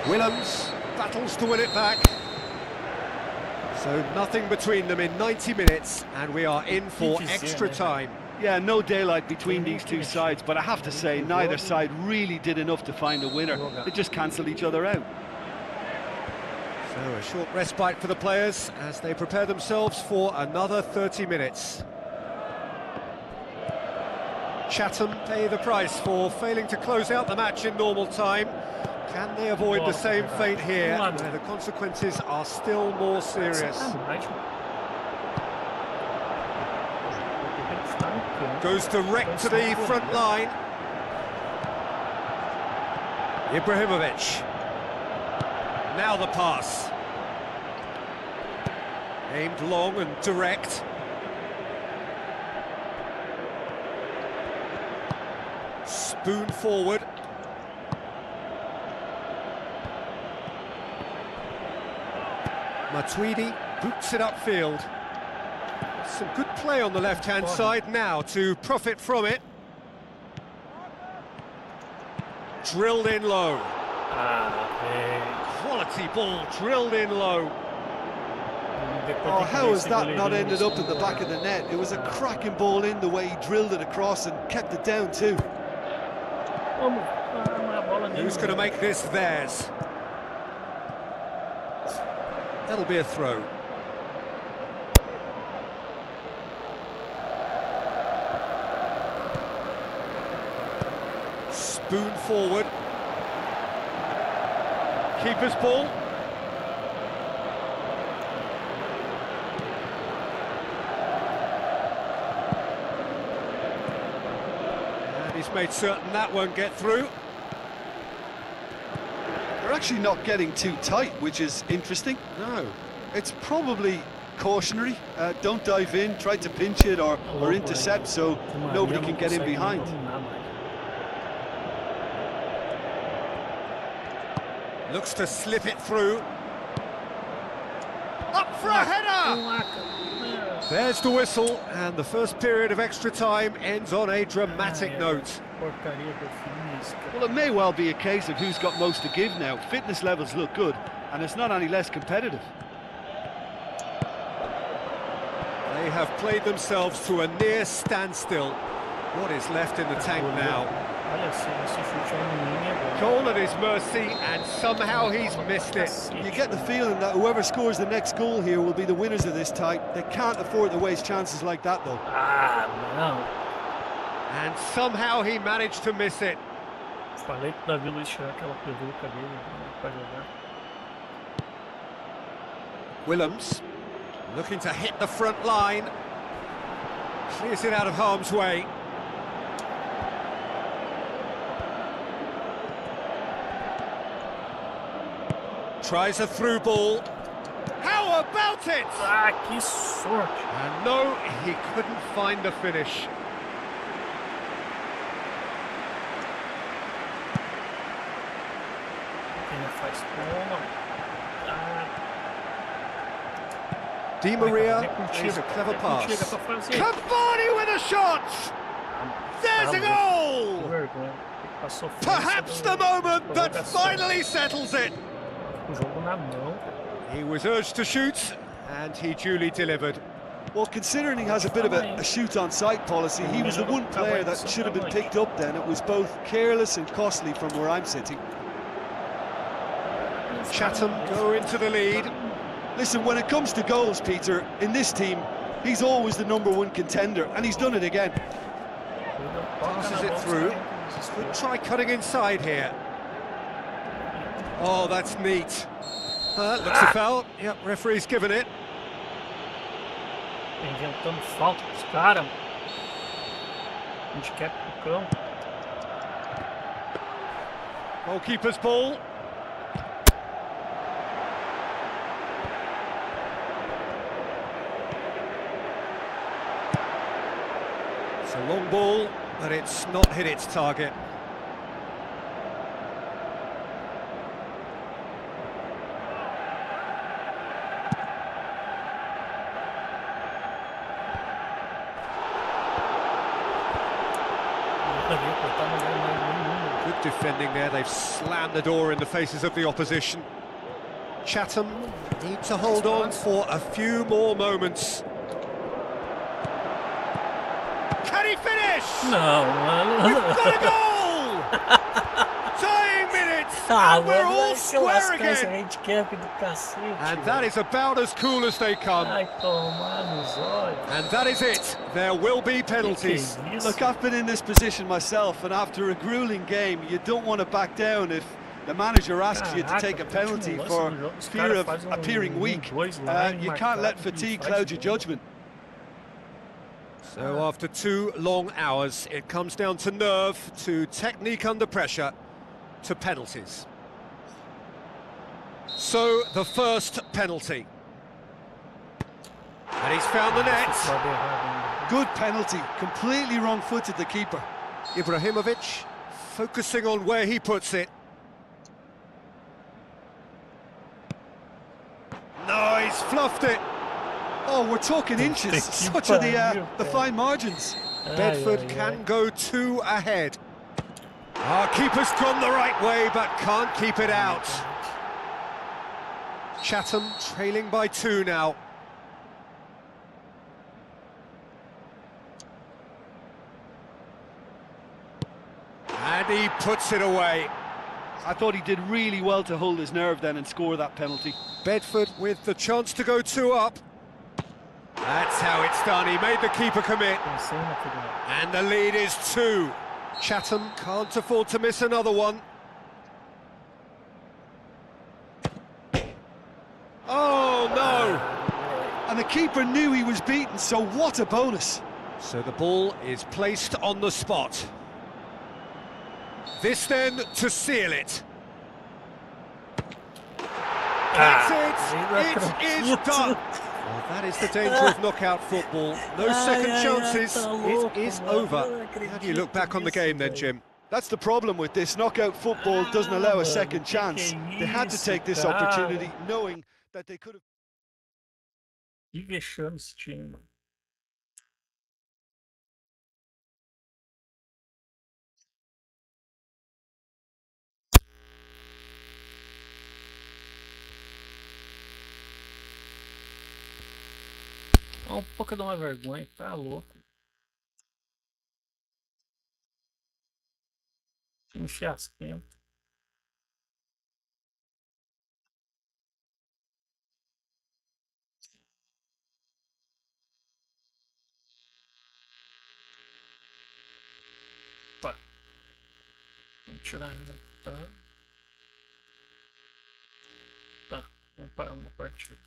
Speaker 1: Willems battles to win it back. So nothing between them in 90 minutes, and we are in for extra time.
Speaker 2: Yeah, no daylight between these two sides, but I have to say, neither side really did enough to find a winner. They just cancelled each other out.
Speaker 1: So a short respite for the players as they prepare themselves for another 30 minutes. Chatham pay the price for failing to close out the match in normal time. Can they avoid the same fate here, where the consequences are still more serious? Goes direct to the front line. Ibrahimovic. Now the pass. Aimed long and direct. Spoon forward. Matuidi boots it upfield. Some good play on the left-hand side now to profit from it. Drilled in low. Quality ball drilled in low.
Speaker 2: Oh, how has that not ended up at the back of the net? It was a cracking ball in the way he drilled it across and kept it down too.
Speaker 1: Who's going to make this theirs? That'll be a throw. Spoon forward. Keeper's ball. And he's made certain that won't get through.
Speaker 2: They're actually not getting too tight, which is interesting.
Speaker 1: No.
Speaker 2: It's probably cautionary. Don't dive in, try to pinch it or intercept so nobody can get in behind.
Speaker 1: Looks to slip it through. Up for a header! There's the whistle, and the first period of extra time ends on a dramatic note.
Speaker 2: Well, it may well be a case of who's got most to give now. Fitness levels look good, and it's not any less competitive.
Speaker 1: They have played themselves to a near standstill. What is left in the tank now? Goal at his mercy, and somehow he's missed it.
Speaker 2: You get the feeling that whoever scores the next goal here will be the winners of this tie. They can't afford to waste chances like that, though.
Speaker 3: Não.
Speaker 1: And somehow he managed to miss it.
Speaker 3: Falei pro Davi Luiz tirar aquela peruca dele pra jogar.
Speaker 1: Willems looking to hit the front line. Clears it out of harm's way. Tries a through ball. How about it?
Speaker 3: Que sorte!
Speaker 1: And no, he couldn't find the finish. Di Maria plays a clever pass. Cavani with a shot! There's a goal! Perhaps the moment that finally settles it. He was urged to shoot, and he duly delivered.
Speaker 2: Well, considering he has a bit of a shoot-on-sight policy, he was the one player that should have been picked up then. It was both careless and costly from where I'm sitting.
Speaker 1: Chatham go into the lead.
Speaker 2: Listen, when it comes to goals, Peter, in this team, he's always the #1 contender, and he's done it again.
Speaker 1: Passes it through. Could try cutting inside here. Oh, that's neat. Looks a foul. Yep, referee's given it.
Speaker 3: Inventando falta pros caras. Handicap pro campo.
Speaker 1: Goalkeeper's ball. It's a long ball, but it's not hit its target. Good defending there, they've slammed the door in the faces of the opposition. Chatham need to hold on for a few more moments. Can he finish?
Speaker 3: Não, mano.
Speaker 1: We've got a goal! Tying minutes, and we're all square again. And that is about as cool as they come. And that is it. There will be penalties.
Speaker 2: Look, I've been in this position myself, and after a grueling game, you don't want to back down if the manager asks you to take a penalty for fear of appearing weak. You can't let fatigue cloud your judgment.
Speaker 1: So after 2 long hours, it comes down to nerve, to technique under pressure, to penalties. So the first penalty. And he's found the net.
Speaker 2: Good penalty, completely wrong-footed the keeper.
Speaker 1: Ibrahimovic focusing on where he puts it. No, he's fluffed it.
Speaker 2: Oh, we're talking inches. Such are the fine margins.
Speaker 1: Bedford can go 2 ahead. Our keeper's gone the right way, but can't keep it out. Chatham trailing by 2 now. And he puts it away.
Speaker 2: I thought he did really well to hold his nerve then and score that penalty.
Speaker 1: Bedford with the chance to go 2 up. That's how it's done. He made the keeper commit. And the lead is 2. Chatham can't afford to miss another one. Oh, no!
Speaker 2: And the keeper knew he was beaten, so what a bonus.
Speaker 1: So the ball is placed on the spot. This then to seal it. That's it! It is done! Well, that is the danger of knockout football. No second chances. It is over. How do you look back on the game then, Jim?
Speaker 2: That's the problem with this. Knockout football doesn't allow a second chance. They had to take this opportunity, knowing that they could have...
Speaker 3: Que vexame esse time. Um pouco de uma vergonha, tá louco. Time fiasquento. Opa. Vamos tirar. Tá, vamos parar uma partida.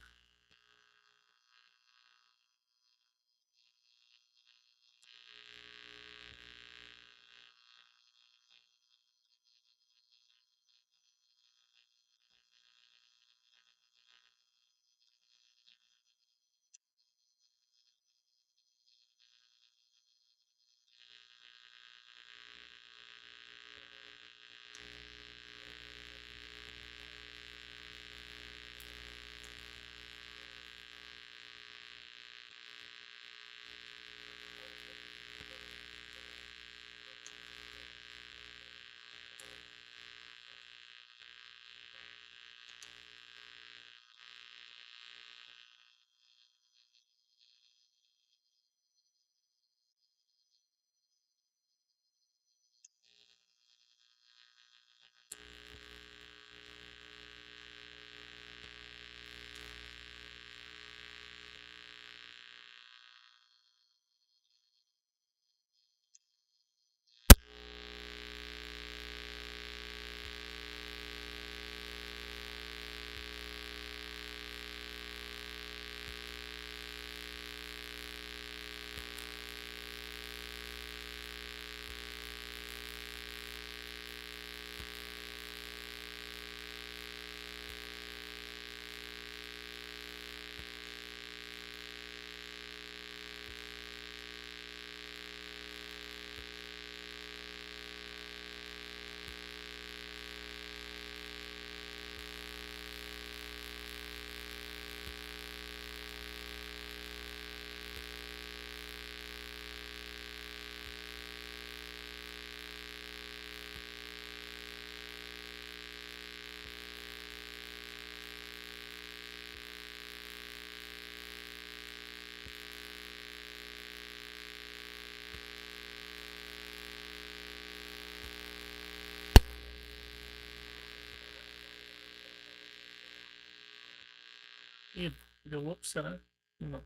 Speaker 3: Deu louco, será? Não.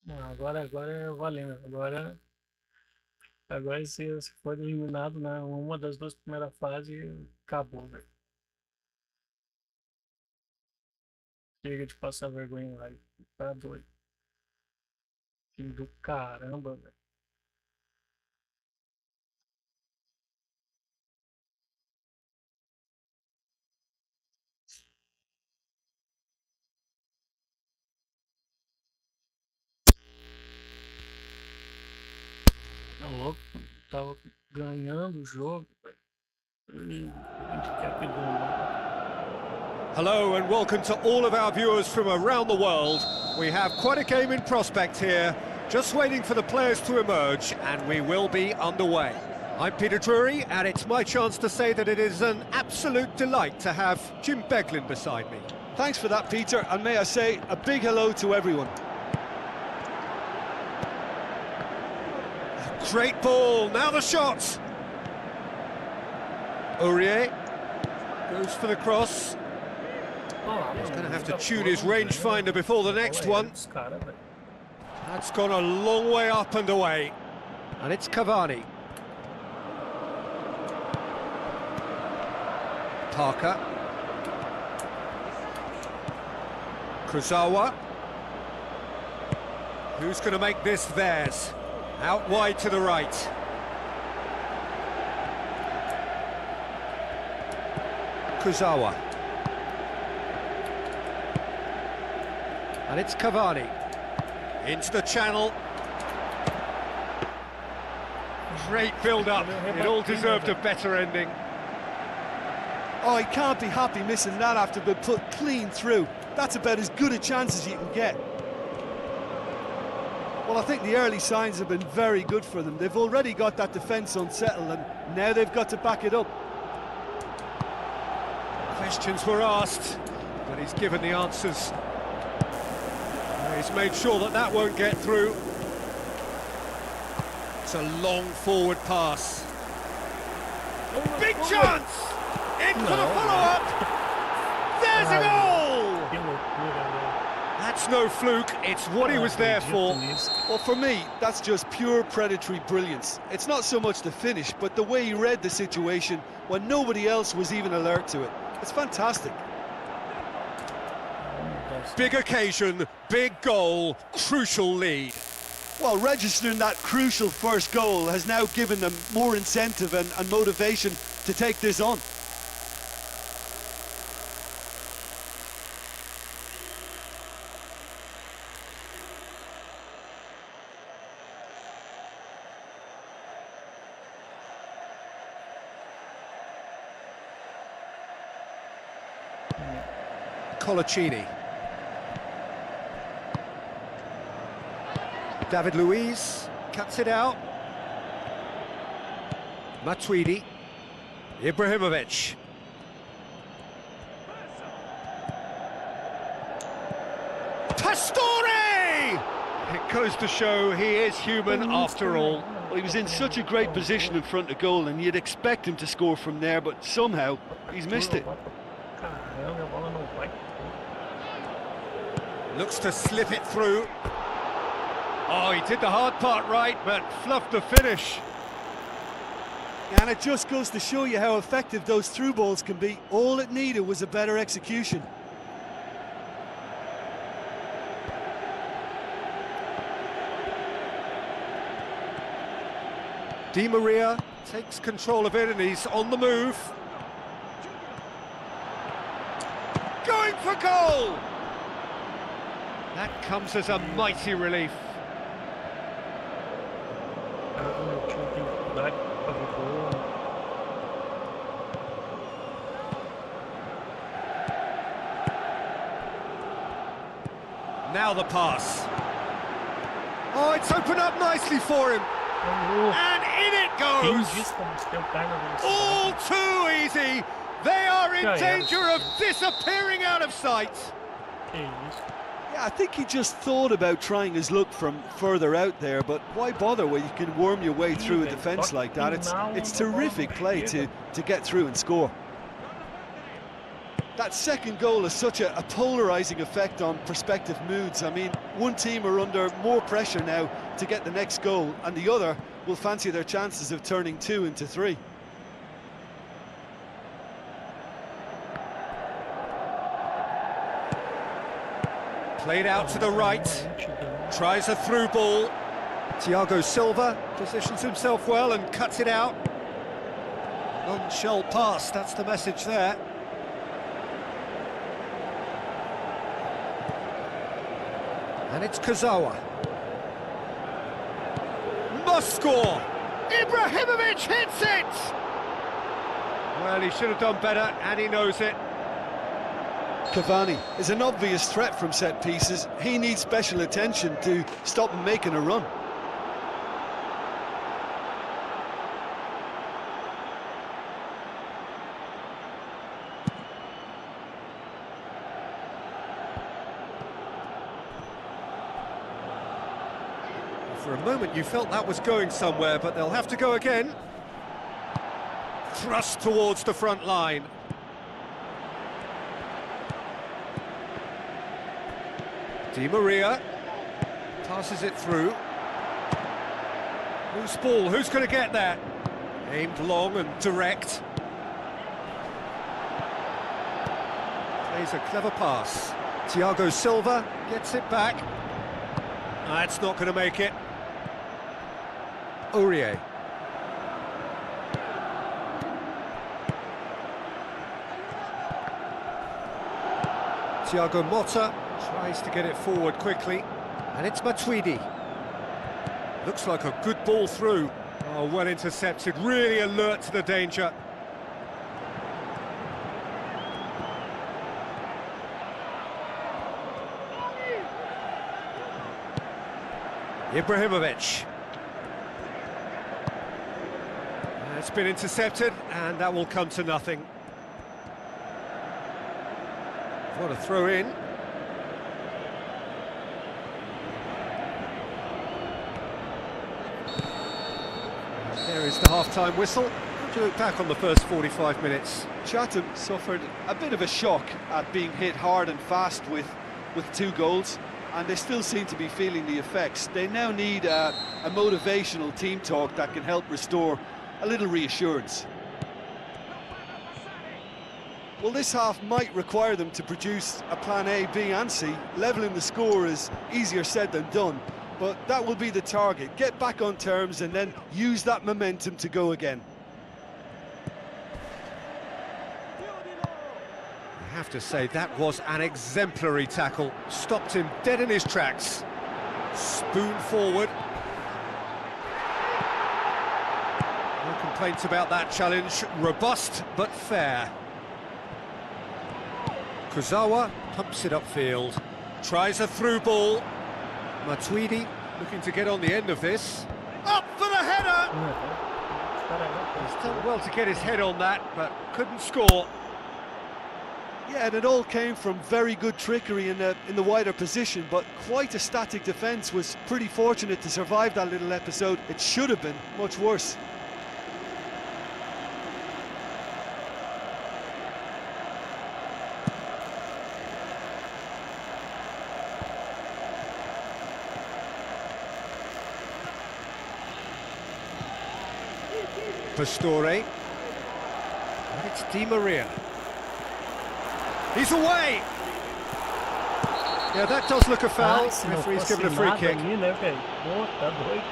Speaker 3: Não, agora é valendo. Agora se for eliminado na uma das duas primeiras fases, acabou, velho. Chega de passar vergonha lá. Tá doido. Filho do caramba, velho. Tá louco? Tava ganhando o jogo, velho. Handicap do
Speaker 1: Hello and welcome to all of our viewers from around the world. We have quite a game in prospect here, just waiting for the players to emerge, and we will be underway. I'm Peter Drury, and it's my chance to say that it is an absolute delight to have Jim Beglin beside me.
Speaker 2: Thanks for that, Peter, and may I say a big hello to everyone.
Speaker 1: Great ball, now the shot! Aurier goes for the cross. He's going to have to tune his rangefinder before the next one. That's gone a long way up and away. And it's Cavani. Parker. Kurzawa. Who's going to make this theirs? Out wide to the right. Kurzawa. And it's Cavani. Into the channel. Great build-up. It all deserved a better ending.
Speaker 2: Oh, he can't be happy missing that after being put clean through. That's about as good a chance as you can get. Well, I think the early signs have been very good for them. They've already got that defence unsettled, and now they've got to back it up.
Speaker 1: Questions were asked, but he's given the answers. He's made sure that that won't get through. It's a long forward pass. Big chance! In for the follow-up! There's a goal! That's no fluke, it's what he was there for.
Speaker 2: Well, for me, that's just pure predatory brilliance. It's not so much the finish, but the way he read the situation when nobody else was even alert to it. It's fantastic.
Speaker 1: Big occasion, big goal, crucial lead.
Speaker 2: Well, registering that crucial first goal has now given them more incentive and motivation to take this on.
Speaker 1: Colaccini. David Luiz cuts it out. Matuidi. Ibrahimovic. Pastore! It goes to show he is human after all.
Speaker 2: Well, he was in such a great position in front of goal, and you'd expect him to score from there, but somehow he's missed it.
Speaker 1: Looks to slip it through. Oh, he did the hard part right, but fluffed the finish.
Speaker 2: And it just goes to show you how effective those through balls can be. All it needed was a better execution.
Speaker 1: Di Maria takes control of it and he's on the move. Going for goal! That comes as a mighty relief. Now the pass. Oh, it's opened up nicely for him. And in it goes. All too easy. They are in danger of disappearing out of sight.
Speaker 2: Yeah, I think he just thought about trying his luck from further out there, but why bother when you can worm your way through a defence like that? It's terrific play to get through and score. That second goal has such a polarising effect on prospective moods. I mean, one team are under more pressure now to get the next goal, and the other will fancy their chances of turning 2 into 3.
Speaker 1: Played out to the right, tries a through ball. Thiago Silva positions himself well and cuts it out. None shall pass, that's the message there. And it's Kurzawa. Must score! Ibrahimovic hits it! Well, he should have done better, and he knows it.
Speaker 2: Cavani is an obvious threat from set pieces. He needs special attention to stop him making a run.
Speaker 1: For a moment you felt that was going somewhere, but they'll have to go again. Thrust towards the front line. Di Maria passes it through. Loose ball, who's going to get that? Aimed long and direct. Plays a clever pass. Thiago Silva gets it back. That's not going to make it. Aurier. Thiago Motta tries to get it forward quickly, and it's Matuidi. Looks like a good ball through. Oh, well intercepted, really alert to the danger. Ibrahimovic. It's been intercepted, and that will come to nothing. What a throw in. There is the half-time whistle. How do you look back on the first 45 minutes?
Speaker 2: Chatham suffered a bit of a shock at being hit hard and fast with 2 goals, and they still seem to be feeling the effects. They now need a motivational team talk that can help restore a little reassurance. Well, this half might require them to produce a plan A, B and C. Levelling the score is easier said than done, but that will be the target. Get back on terms and then use that momentum to go again.
Speaker 1: I have to say, that was an exemplary tackle. Stopped him dead in his tracks. Spoon forward. No complaints about that challenge. Robust, but fair. Kurzawa pumps it upfield. Tries a through ball. Matuidi looking to get on the end of this. Up for the header! He's done well to get his head on that, but couldn't score.
Speaker 2: Yeah, and it all came from very good trickery in the wider position, but quite a static defence. Was pretty fortunate to survive that little episode. It should have been much worse.
Speaker 1: Pastore. And it's Di Maria. He's away! Yeah, that does look a foul. Referee's given a free kick.
Speaker 3: Ali, né, velho? Pô, tá doido.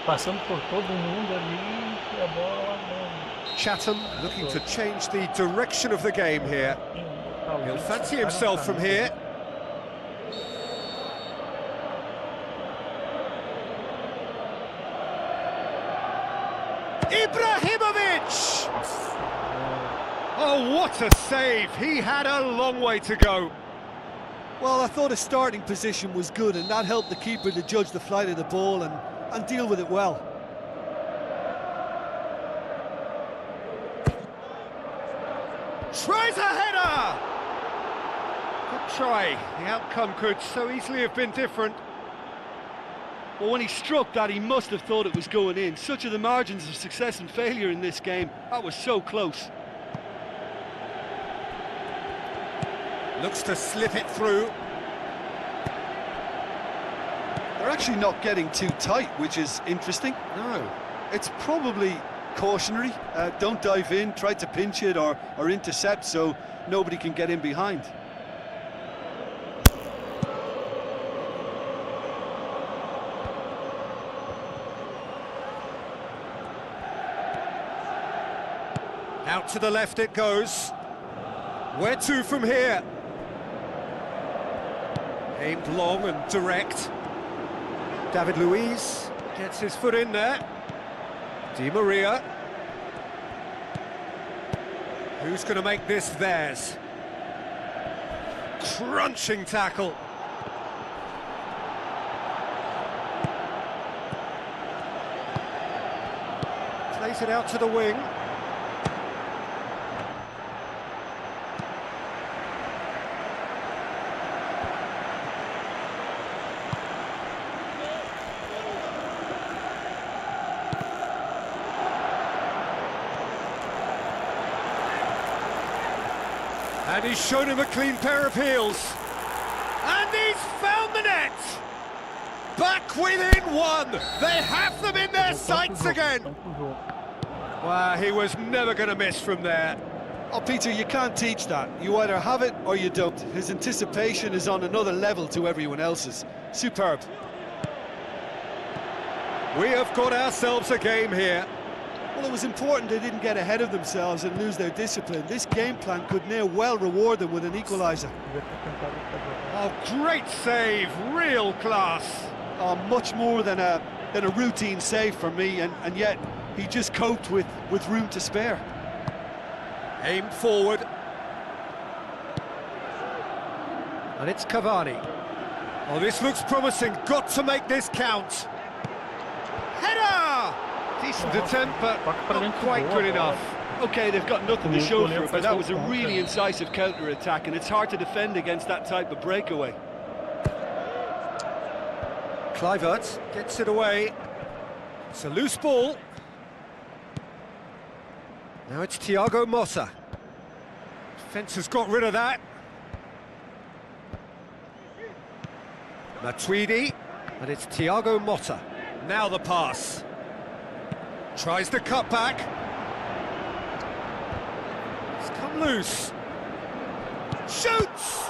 Speaker 3: Passando por todo mundo ali e a bola não.
Speaker 1: Chatham looking to change the direction of the game here. He'll fancy himself from here. Ibrahimovic! Oh, what a save! He had a long way to go.
Speaker 2: Well, I thought his starting position was good, and that helped the keeper to judge the flight of the ball and deal with it well.
Speaker 1: Tries a header! Good try. The outcome could so easily have been different.
Speaker 2: Well, when he struck that, he must have thought it was going in. Such are the margins of success and failure in this game. That was so close.
Speaker 1: Looks to slip it through.
Speaker 2: They're actually not getting too tight, which is interesting.
Speaker 1: No.
Speaker 2: It's probably cautionary. Don't dive in, try to pinch it or intercept so nobody can get in behind.
Speaker 1: Out to the left it goes. Where to from here? Aimed long and direct. David Luiz gets his foot in there. Di Maria. Who's going to make this theirs? Crunching tackle. Plays it out to the wing. And he's shown him a clean pair of heels. And he's found the net! Back within one! They have them in their sights again! Wow, he was never going to miss from there.
Speaker 2: Oh, Peter, you can't teach that. You either have it or you don't. His anticipation is on another level to everyone else's. Superb.
Speaker 1: We have got ourselves a game here.
Speaker 2: Well, it was important they didn't get ahead of themselves and lose their discipline. This game plan could now well reward them with an equaliser.
Speaker 1: Oh, great save, real class.
Speaker 2: Oh, much more than a routine save for me, and yet he just coped with room to spare.
Speaker 1: Aimed forward. And it's Cavani. Oh, this looks promising, got to make this count. Header! Decent attempt, but not quite good enough.
Speaker 2: Okay, they've got nothing to show for it, but that was a really incisive counter-attack, and it's hard to defend against that type of breakaway.
Speaker 1: Kluivert gets it away. It's a loose ball. Now it's Thiago Motta. Defence has got rid of that. Matuidi, and it's Thiago Motta. Now the pass. Tries the cut back. It's come loose. Shoots!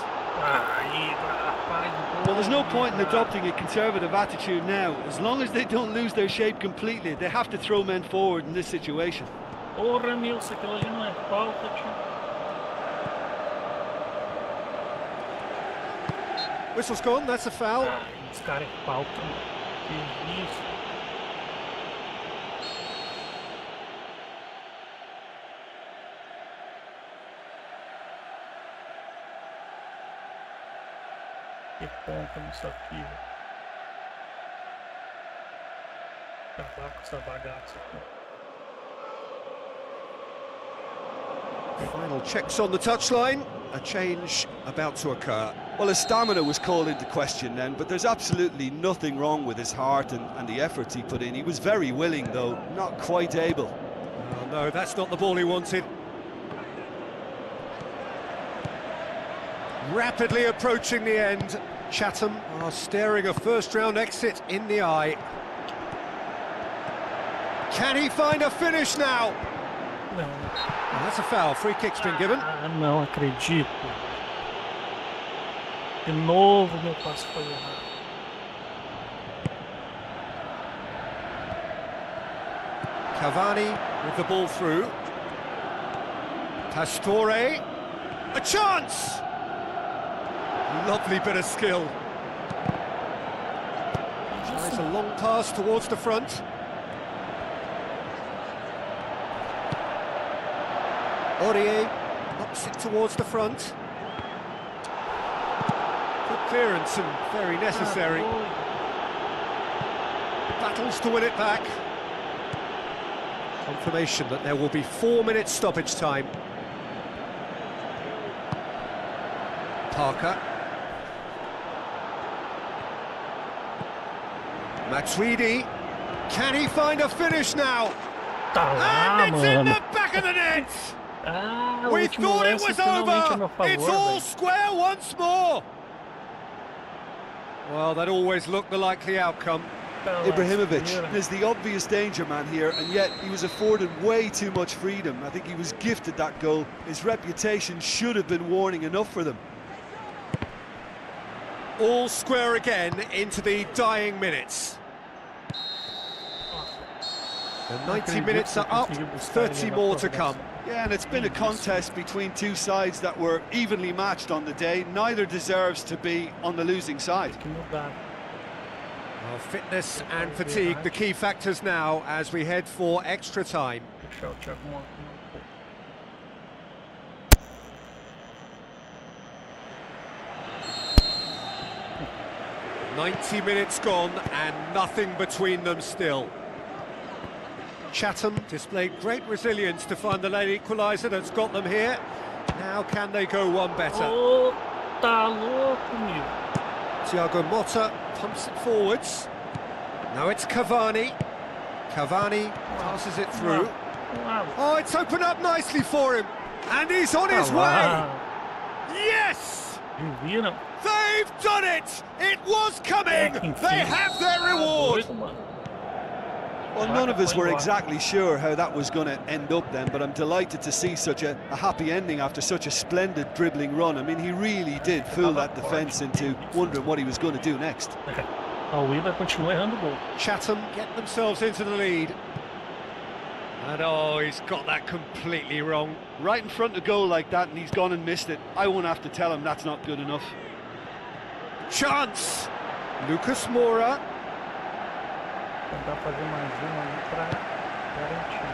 Speaker 2: Well, there's no point in adopting a conservative attitude now. As long as they don't lose their shape completely, they have to throw men forward in this situation.
Speaker 3: Porra, Nilson, aquilo ali não é falta, tio.
Speaker 1: Whistle's gone, that's a foul.
Speaker 3: Esse cara é falta. Que isso. Que ponta nisso aqui, velho. Acabar com essa bagaça aqui.
Speaker 1: Final checks on the touchline. A change about to occur.
Speaker 2: Well, his stamina was called into question then, but there's absolutely nothing wrong with his heart and the efforts he put in. He was very willing, though, not quite able.
Speaker 1: Oh, no, that's not the ball he wanted. Rapidly approaching the end. Chatham are staring a first-round exit in the eye. Can he find a finish now?
Speaker 3: Não.
Speaker 1: Oh, that's a foul. Free kick's been given.
Speaker 3: Ah, não acredito. De novo meu passe foi errado.
Speaker 1: Cavani with the ball through. Pastore. A chance! Lovely bit of skill. Tries a long pass towards the front. Aurier knocks it towards the front. Good clearance and very necessary. Battles to win it back. Confirmation that there will be 4 minutes stoppage time. Parker. Matuidi, can he find a finish now?
Speaker 3: Tá lá,
Speaker 1: And it's in
Speaker 3: mano.
Speaker 1: the back of the net!
Speaker 3: Ah, o
Speaker 1: We
Speaker 3: último
Speaker 1: thought it
Speaker 3: lance
Speaker 1: was
Speaker 3: finalmente a meu
Speaker 1: over!
Speaker 3: favor,
Speaker 1: It's all
Speaker 3: velho.
Speaker 1: square once more! Well, that always looked the likely outcome.
Speaker 2: Ibrahimovic is the obvious danger man here, and yet he was afforded way too much freedom. I think he was gifted that goal. His reputation should have been warning enough for them.
Speaker 1: All square again into the dying minutes. The 90 minutes are up, 30 more to come.
Speaker 2: Yeah, and it's been a contest between two sides that were evenly matched on the day. Neither deserves to be on the losing side.
Speaker 1: Well, fitness and fatigue, the key factors now as we head for extra time. 90 minutes gone and nothing between them still. Chatham displayed great resilience to find the late equaliser that's got them here. Now can they go one better?
Speaker 3: Oh, tá louco, meu.
Speaker 1: Thiago Motta pumps it forwards. Now it's Cavani. Cavani passes it through.
Speaker 3: Wow.
Speaker 1: Oh, it's opened up nicely for him. And he's on his way. Yes!
Speaker 3: Viram?
Speaker 1: They've done it! It was coming! They have their reward!
Speaker 2: Well, none of us were exactly sure how that was going to end up then, but I'm delighted to see such a happy ending after such a splendid dribbling run. I mean, he really did fool that defence into wondering what he was going to do next.
Speaker 3: A Weaver continua errando o gol.
Speaker 1: Chatham get themselves into the lead. And oh, he's got that completely wrong.
Speaker 2: Right in front of goal like that, and he's gone and missed it. I won't have to tell him that's not good enough.
Speaker 1: Chance! Lucas Moura.
Speaker 3: Tentar fazer mais uma ali pra garantir.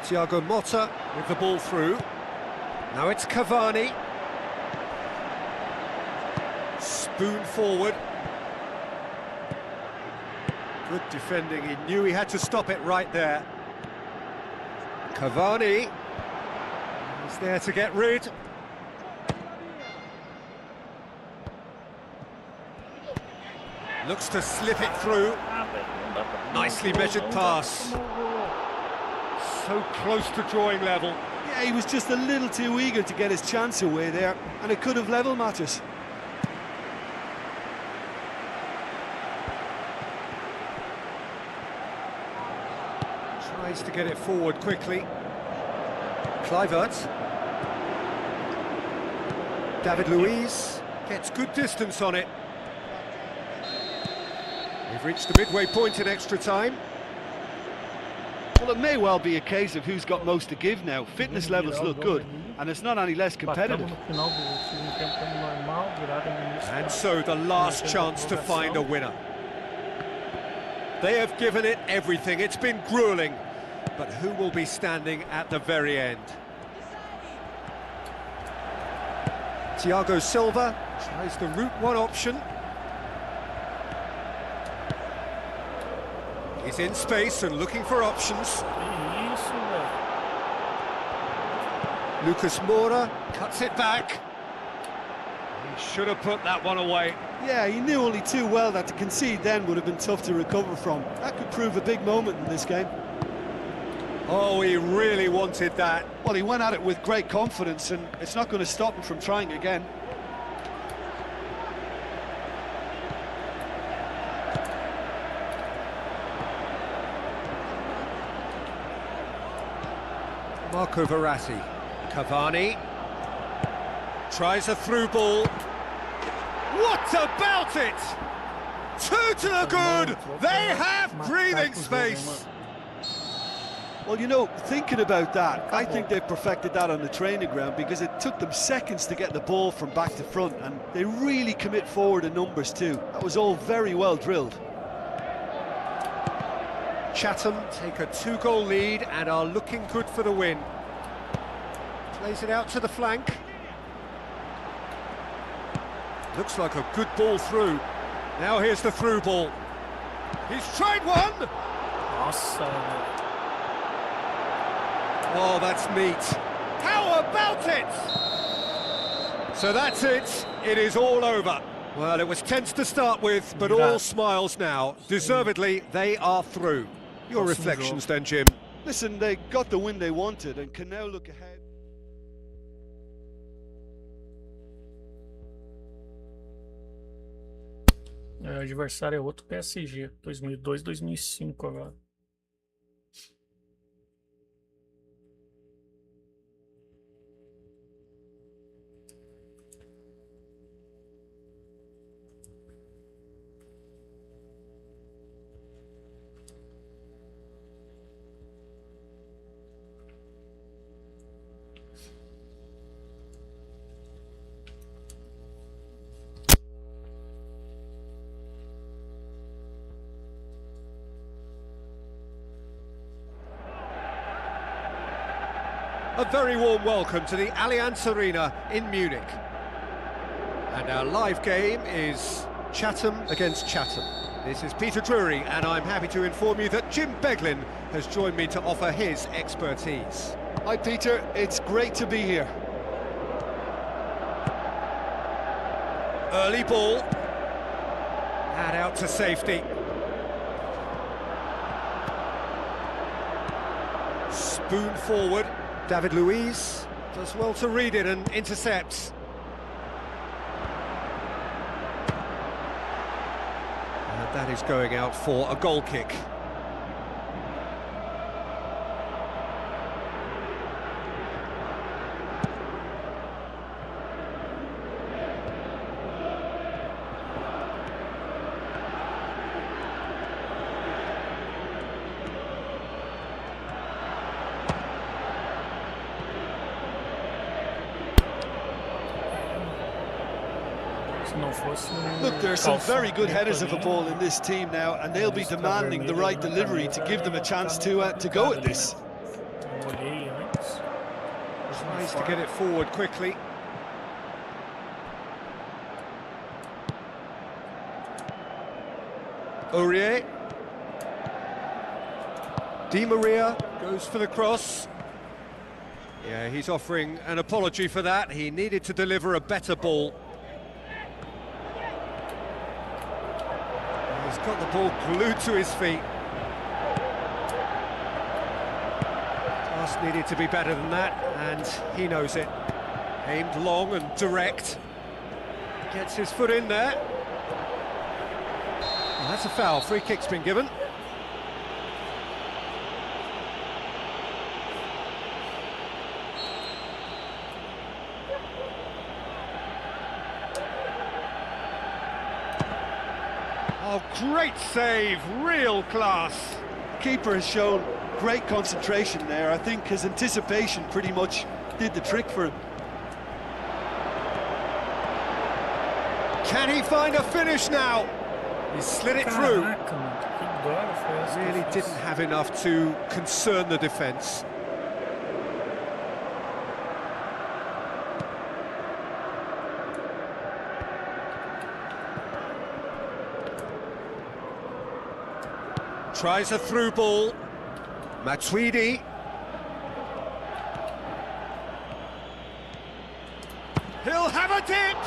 Speaker 1: Thiago Motta with the ball through. Now it's Cavani. Spoon forward. Good defending, he knew he had to stop it right there. Cavani. He's there to get rid. Looks to slip it through. Nicely measured pass. So close to drawing level.
Speaker 2: Yeah, he was just a little too eager to get his chance away there, and it could have level matters.
Speaker 1: Tries to get it forward quickly. Kluivert. David Luiz gets good distance on it. We've reached the midway point in extra time.
Speaker 2: Well, it may well be a case of who's got most to give now. Fitness levels look good, and it's not any less competitive.
Speaker 1: And so the last chance to find a winner. They have given it everything. It's been grueling. But who will be standing at the very end? Thiago Silva tries the route one option. He's in space and looking for options. Lucas Moura cuts it back. He should have put that one away.
Speaker 2: Yeah, he knew only too well that to concede then would have been tough to recover from. That could prove a big moment in this game.
Speaker 1: Oh, he really wanted that.
Speaker 2: Well, he went at it with great confidence, and it's not going to stop him from trying again.
Speaker 1: Marco Verratti. Cavani. Tries a through ball. What about it? Two to the good. They have breathing space.
Speaker 2: Well, you know, thinking about that, I think they've perfected that on the training ground, because it took them seconds to get the ball from back to front, and they really commit forward in numbers too. That was all very well drilled.
Speaker 1: Chatham take a 2-goal lead and are looking good for the win. Plays it out to the flank. Looks like a good ball through. Now here's the through ball. He's tried one!
Speaker 3: Nossa.
Speaker 1: Oh, that's neat. How about it? So that's it. It is all over. Well, it was tense to start with, but all smiles now. Deservedly, they are through. Your reflections then, Jim?
Speaker 2: Listen, they got the win they wanted and can now look ahead.
Speaker 3: O adversário é outro PSG, 2002, 2005 agora.
Speaker 1: A very warm welcome to the Allianz Arena in Munich. And our live game is Chatham against Chatham. This is Peter Drury, and I'm happy to inform you that Jim Beglin has joined me to offer his expertise.
Speaker 2: Hi Peter, it's great to be here.
Speaker 1: Early ball. And out to safety. Spoon forward. David Luiz does well to read it and intercepts. And that is going out for a goal kick.
Speaker 2: Look, there are some very good headers of the ball in this team now, and they'll be demanding the right delivery to give them a chance to go at this.
Speaker 1: Tries to get it forward quickly. Aurier. Di Maria goes for the cross. Yeah, he's offering an apology for that. He needed to deliver a better ball. He's got the ball glued to his feet. Task needed to be better than that, and he knows it. Aimed long and direct. Gets his foot in there. Well, that's a foul. Free kick's been given. Oh, great save, real class.
Speaker 2: Keeper has shown great concentration there. I think his anticipation pretty much did the trick for him.
Speaker 1: Can he find a finish now? He slid it through. Really didn't have enough to concern the defence. Tries a through ball. Matuidi. He'll have a dip!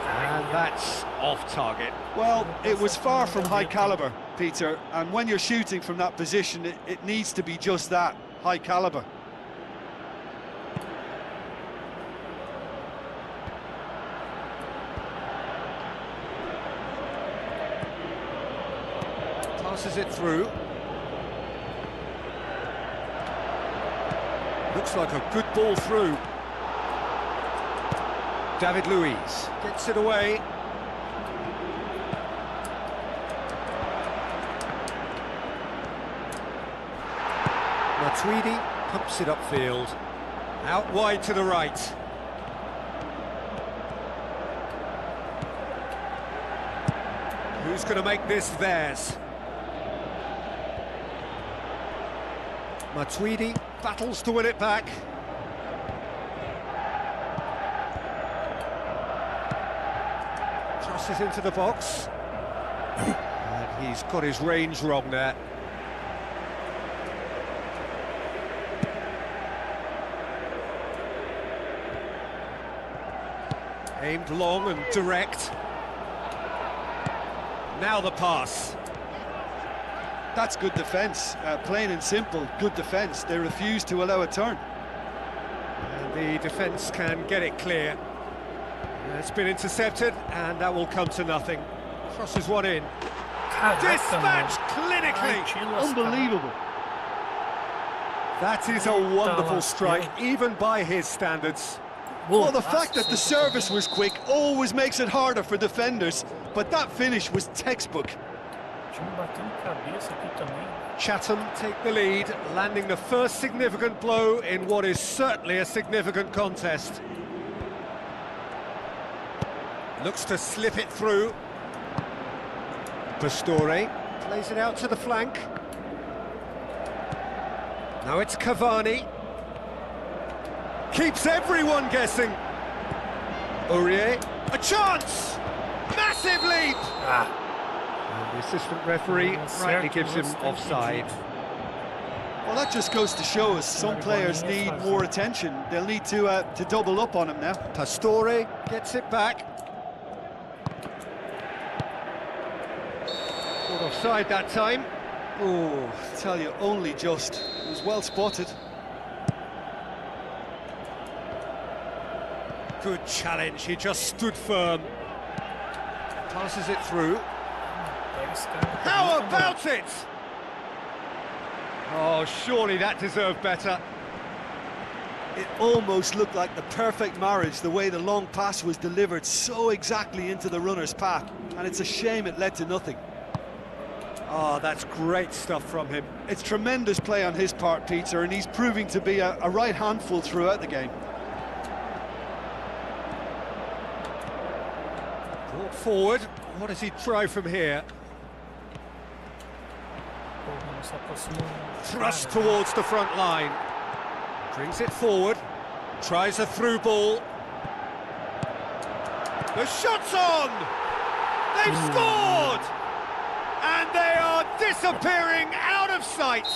Speaker 1: And that's off target.
Speaker 2: Well, it was far from high caliber, Peter, and when you're shooting from that position, it needs to be just that, high caliber.
Speaker 1: Passes it through. Looks like a good ball through. David Luiz gets it away. Matuidi pumps it upfield. Out wide to the right. Who's going to make this theirs? Matuidi battles to win it back. Crosses into the box. And he's got his range wrong there. Aimed long and direct. Now the pass.
Speaker 2: That's good defence, plain and simple, good defence. They refuse to allow a turn.
Speaker 1: And the defence can get it clear. It's been intercepted, and that will come to nothing. Crosses one in. Dispatched clinically.
Speaker 2: Unbelievable.
Speaker 1: That is a wonderful strike, even by his standards.
Speaker 2: Well, the fact that the service was quick always makes it harder for defenders, but that finish was textbook.
Speaker 1: Chatham take the lead, landing the first significant blow in what is certainly a significant contest. Looks to slip it through. Pastore plays it out to the flank. Now it's Cavani. Keeps everyone guessing. Aurier, a chance! Massive leap! And the assistant referee rightly gives him offside.
Speaker 2: Well, that just goes to show us some players need more attention. They'll need to double up on him now.
Speaker 1: Pastore gets it back. Caught offside that time.
Speaker 2: Oh, I tell you, only just. It was well spotted.
Speaker 1: Good challenge, he just stood firm. Passes it through. How about it? Oh, surely that deserved better.
Speaker 2: It almost looked like the perfect marriage, the way the long pass was delivered so exactly into the runner's path. And it's a shame it led to nothing.
Speaker 1: Oh, that's great stuff from him.
Speaker 2: It's tremendous play on his part, Peter, and he's proving to be a right handful throughout the game.
Speaker 1: Brought forward. What does he try from here? Thrust towards the front line. Brings it forward. Tries a through ball. The shot's on! They've scored! And they are disappearing out of sight.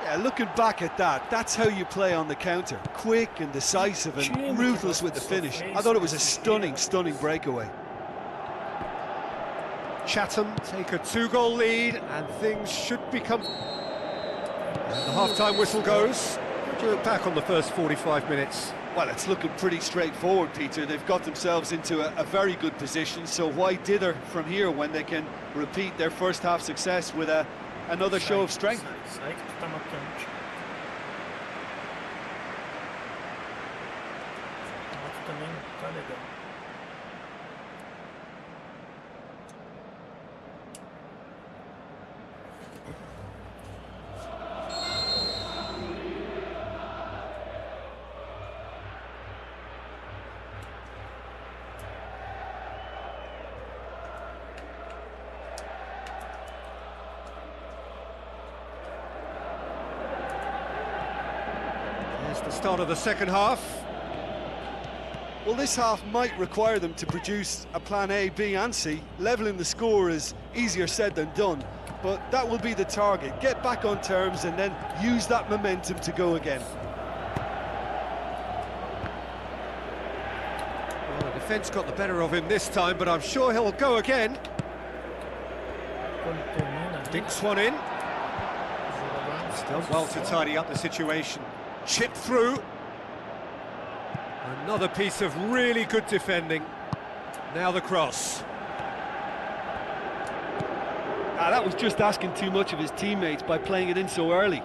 Speaker 2: Yeah, looking back at that, that's how you play on the counter. Quick and decisive and ruthless with the finish. I thought it was a stunning, stunning breakaway.
Speaker 1: Chatham take a 2-goal lead and things should become... And the half-time whistle goes. How do you look back on the first 45 minutes?
Speaker 2: Well, it's looking pretty straightforward, Peter. They've got themselves into a very good position, so why dither from here when they can repeat their first half success with another show of strength?
Speaker 1: The start of the second half.
Speaker 2: Well, this half might require them to produce a plan A, B and C. Levelling the score is easier said than done, but that will be the target. Get back on terms and then use that momentum to go again.
Speaker 1: Well, the defence got the better of him this time, but I'm sure he'll go again. Dinks one in. Still well to tidy up the situation. Chip through. Another piece of really good defending. Now the cross.
Speaker 2: That was just asking too much of his teammates by playing it in so early.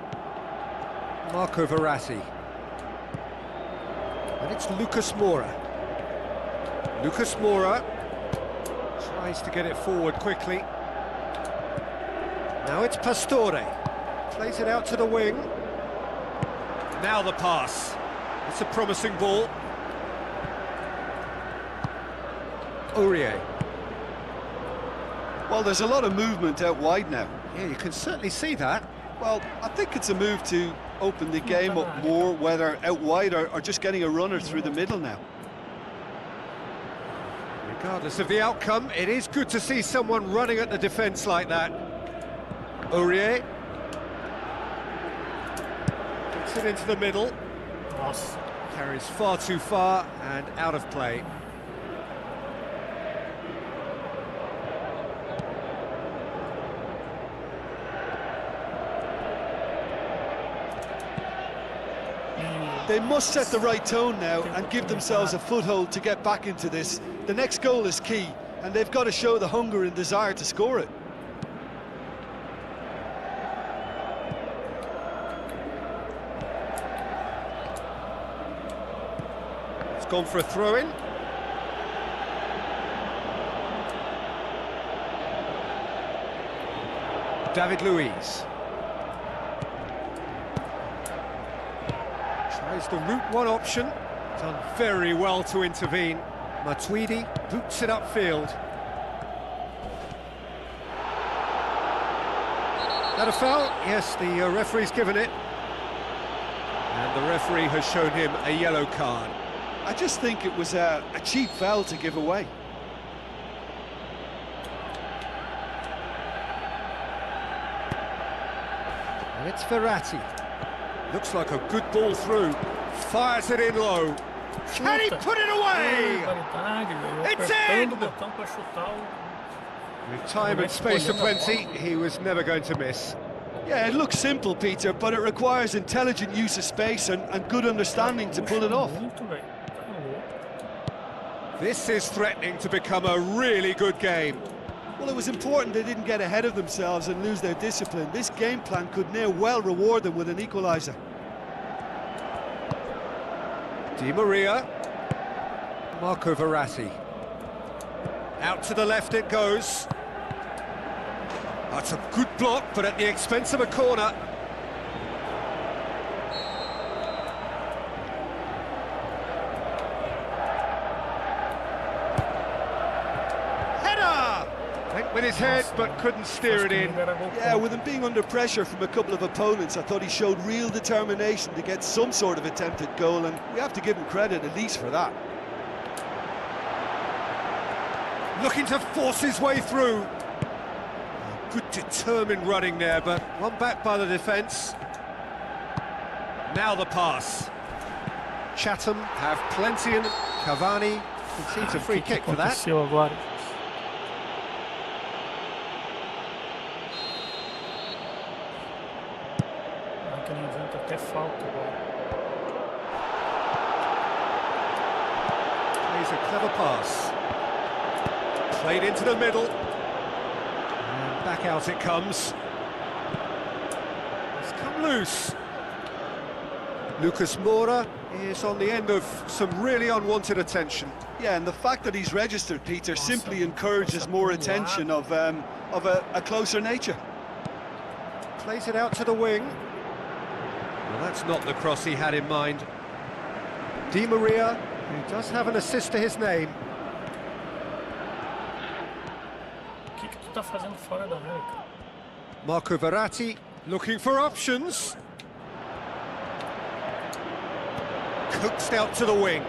Speaker 1: Marco Verratti. And it's Lucas Moura. Lucas Moura tries to get it forward quickly. Now it's Pastore. Plays it out to the wing. Now the pass. It's a promising ball. Aurier.
Speaker 2: Well, there's a lot of movement out wide now.
Speaker 1: Yeah, you can certainly see that.
Speaker 2: Well, I think it's a move to open the game up more, whether out wide or just getting a runner through the middle now.
Speaker 1: Regardless of the outcome, it is good to see someone running at the defence like that. Aurier. Gets it into the middle. Carries far too far and out of play.
Speaker 2: They must set the right tone now and give themselves a foothold to get back into this. The next goal is key, and they've got to show the hunger and desire to score it.
Speaker 1: It's gone for a throw-in. David Luiz. Tries the route one option. Done very well to intervene. Matuidi boots it upfield. That a foul? Yes, the referee's given it. And the referee has shown him a yellow card.
Speaker 2: I just think it was a cheap foul to give away.
Speaker 1: And it's Verratti. Looks like a good ball through. Fires it in low. Can he put it away? It's in! With time and space aplenty, he was never going to miss.
Speaker 2: Yeah, it looks simple, Peter, but it requires intelligent use of space and good understanding to pull it off.
Speaker 1: This is threatening to become a really good game.
Speaker 2: Well, it was important they didn't get ahead of themselves and lose their discipline. This game plan could now well reward them with an equaliser.
Speaker 1: Di Maria. Marco Verratti. Out to the left it goes. That's a good block, but at the expense of a corner. Header! Went with his head, but couldn't steer it in.
Speaker 2: Yeah, with him being under pressure from a couple of opponents, I thought he showed real determination to get some sort of attempted goal, and we have to give him credit at least for that.
Speaker 1: Looking to force his way through. Good determined running there, but one back by the defence. Now the pass. Chatham have plenty in. Cavani concedes a free kick for that. Plays a clever pass. Played into the middle. And back out it comes. It's come loose. Lucas Moura is on the end of some really unwanted attention.
Speaker 2: Yeah, and the fact that he's registered, Peter, simply encourages more attention of a closer nature.
Speaker 1: Plays it out to the wing. Well, that's not the cross he had in mind. Di Maria, who does have an assist to his name. Marco Verratti looking for options. Coaxed out to the wing.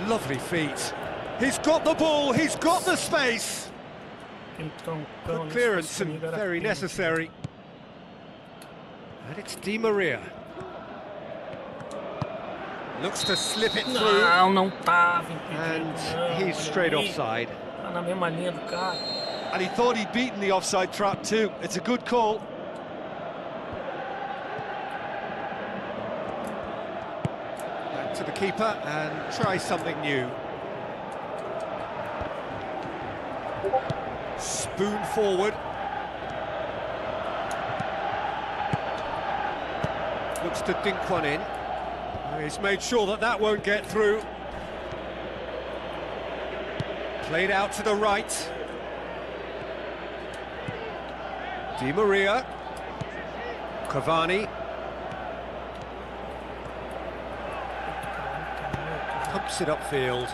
Speaker 1: Lovely feet. He's got the ball, he's got the space. Good clearance and very necessary. And it's Di Maria. Looks to slip it through. And he's straight offside.
Speaker 2: And he thought he'd beaten the offside trap too. It's a good call.
Speaker 1: Back to the keeper and try something new. Spoon forward. Looks to dink one in. He's made sure that that won't get through. Played out to the right. Di Maria. Cavani. Pumps it upfield.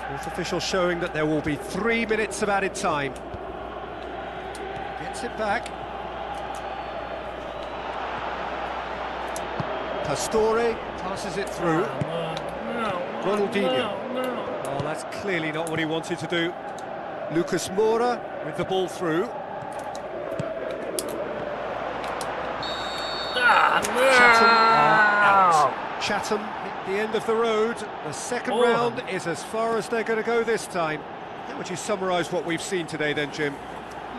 Speaker 1: Fourth official showing that there will be 3 minutes of added time. Gets it back. Pastore passes it through. Ronaldinho. Oh, that's clearly not what he wanted to do. Lucas Moura with the ball through. Chatham out. Chatham hit the end of the road. The second round is as far as they're going to go this time. How would you summarise what we've seen today then, Jim?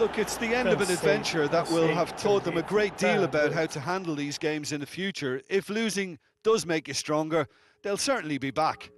Speaker 2: Look, it's the end of an adventure that will have taught them a great deal about how to handle these games in the future. If losing does make you stronger, they'll certainly be back.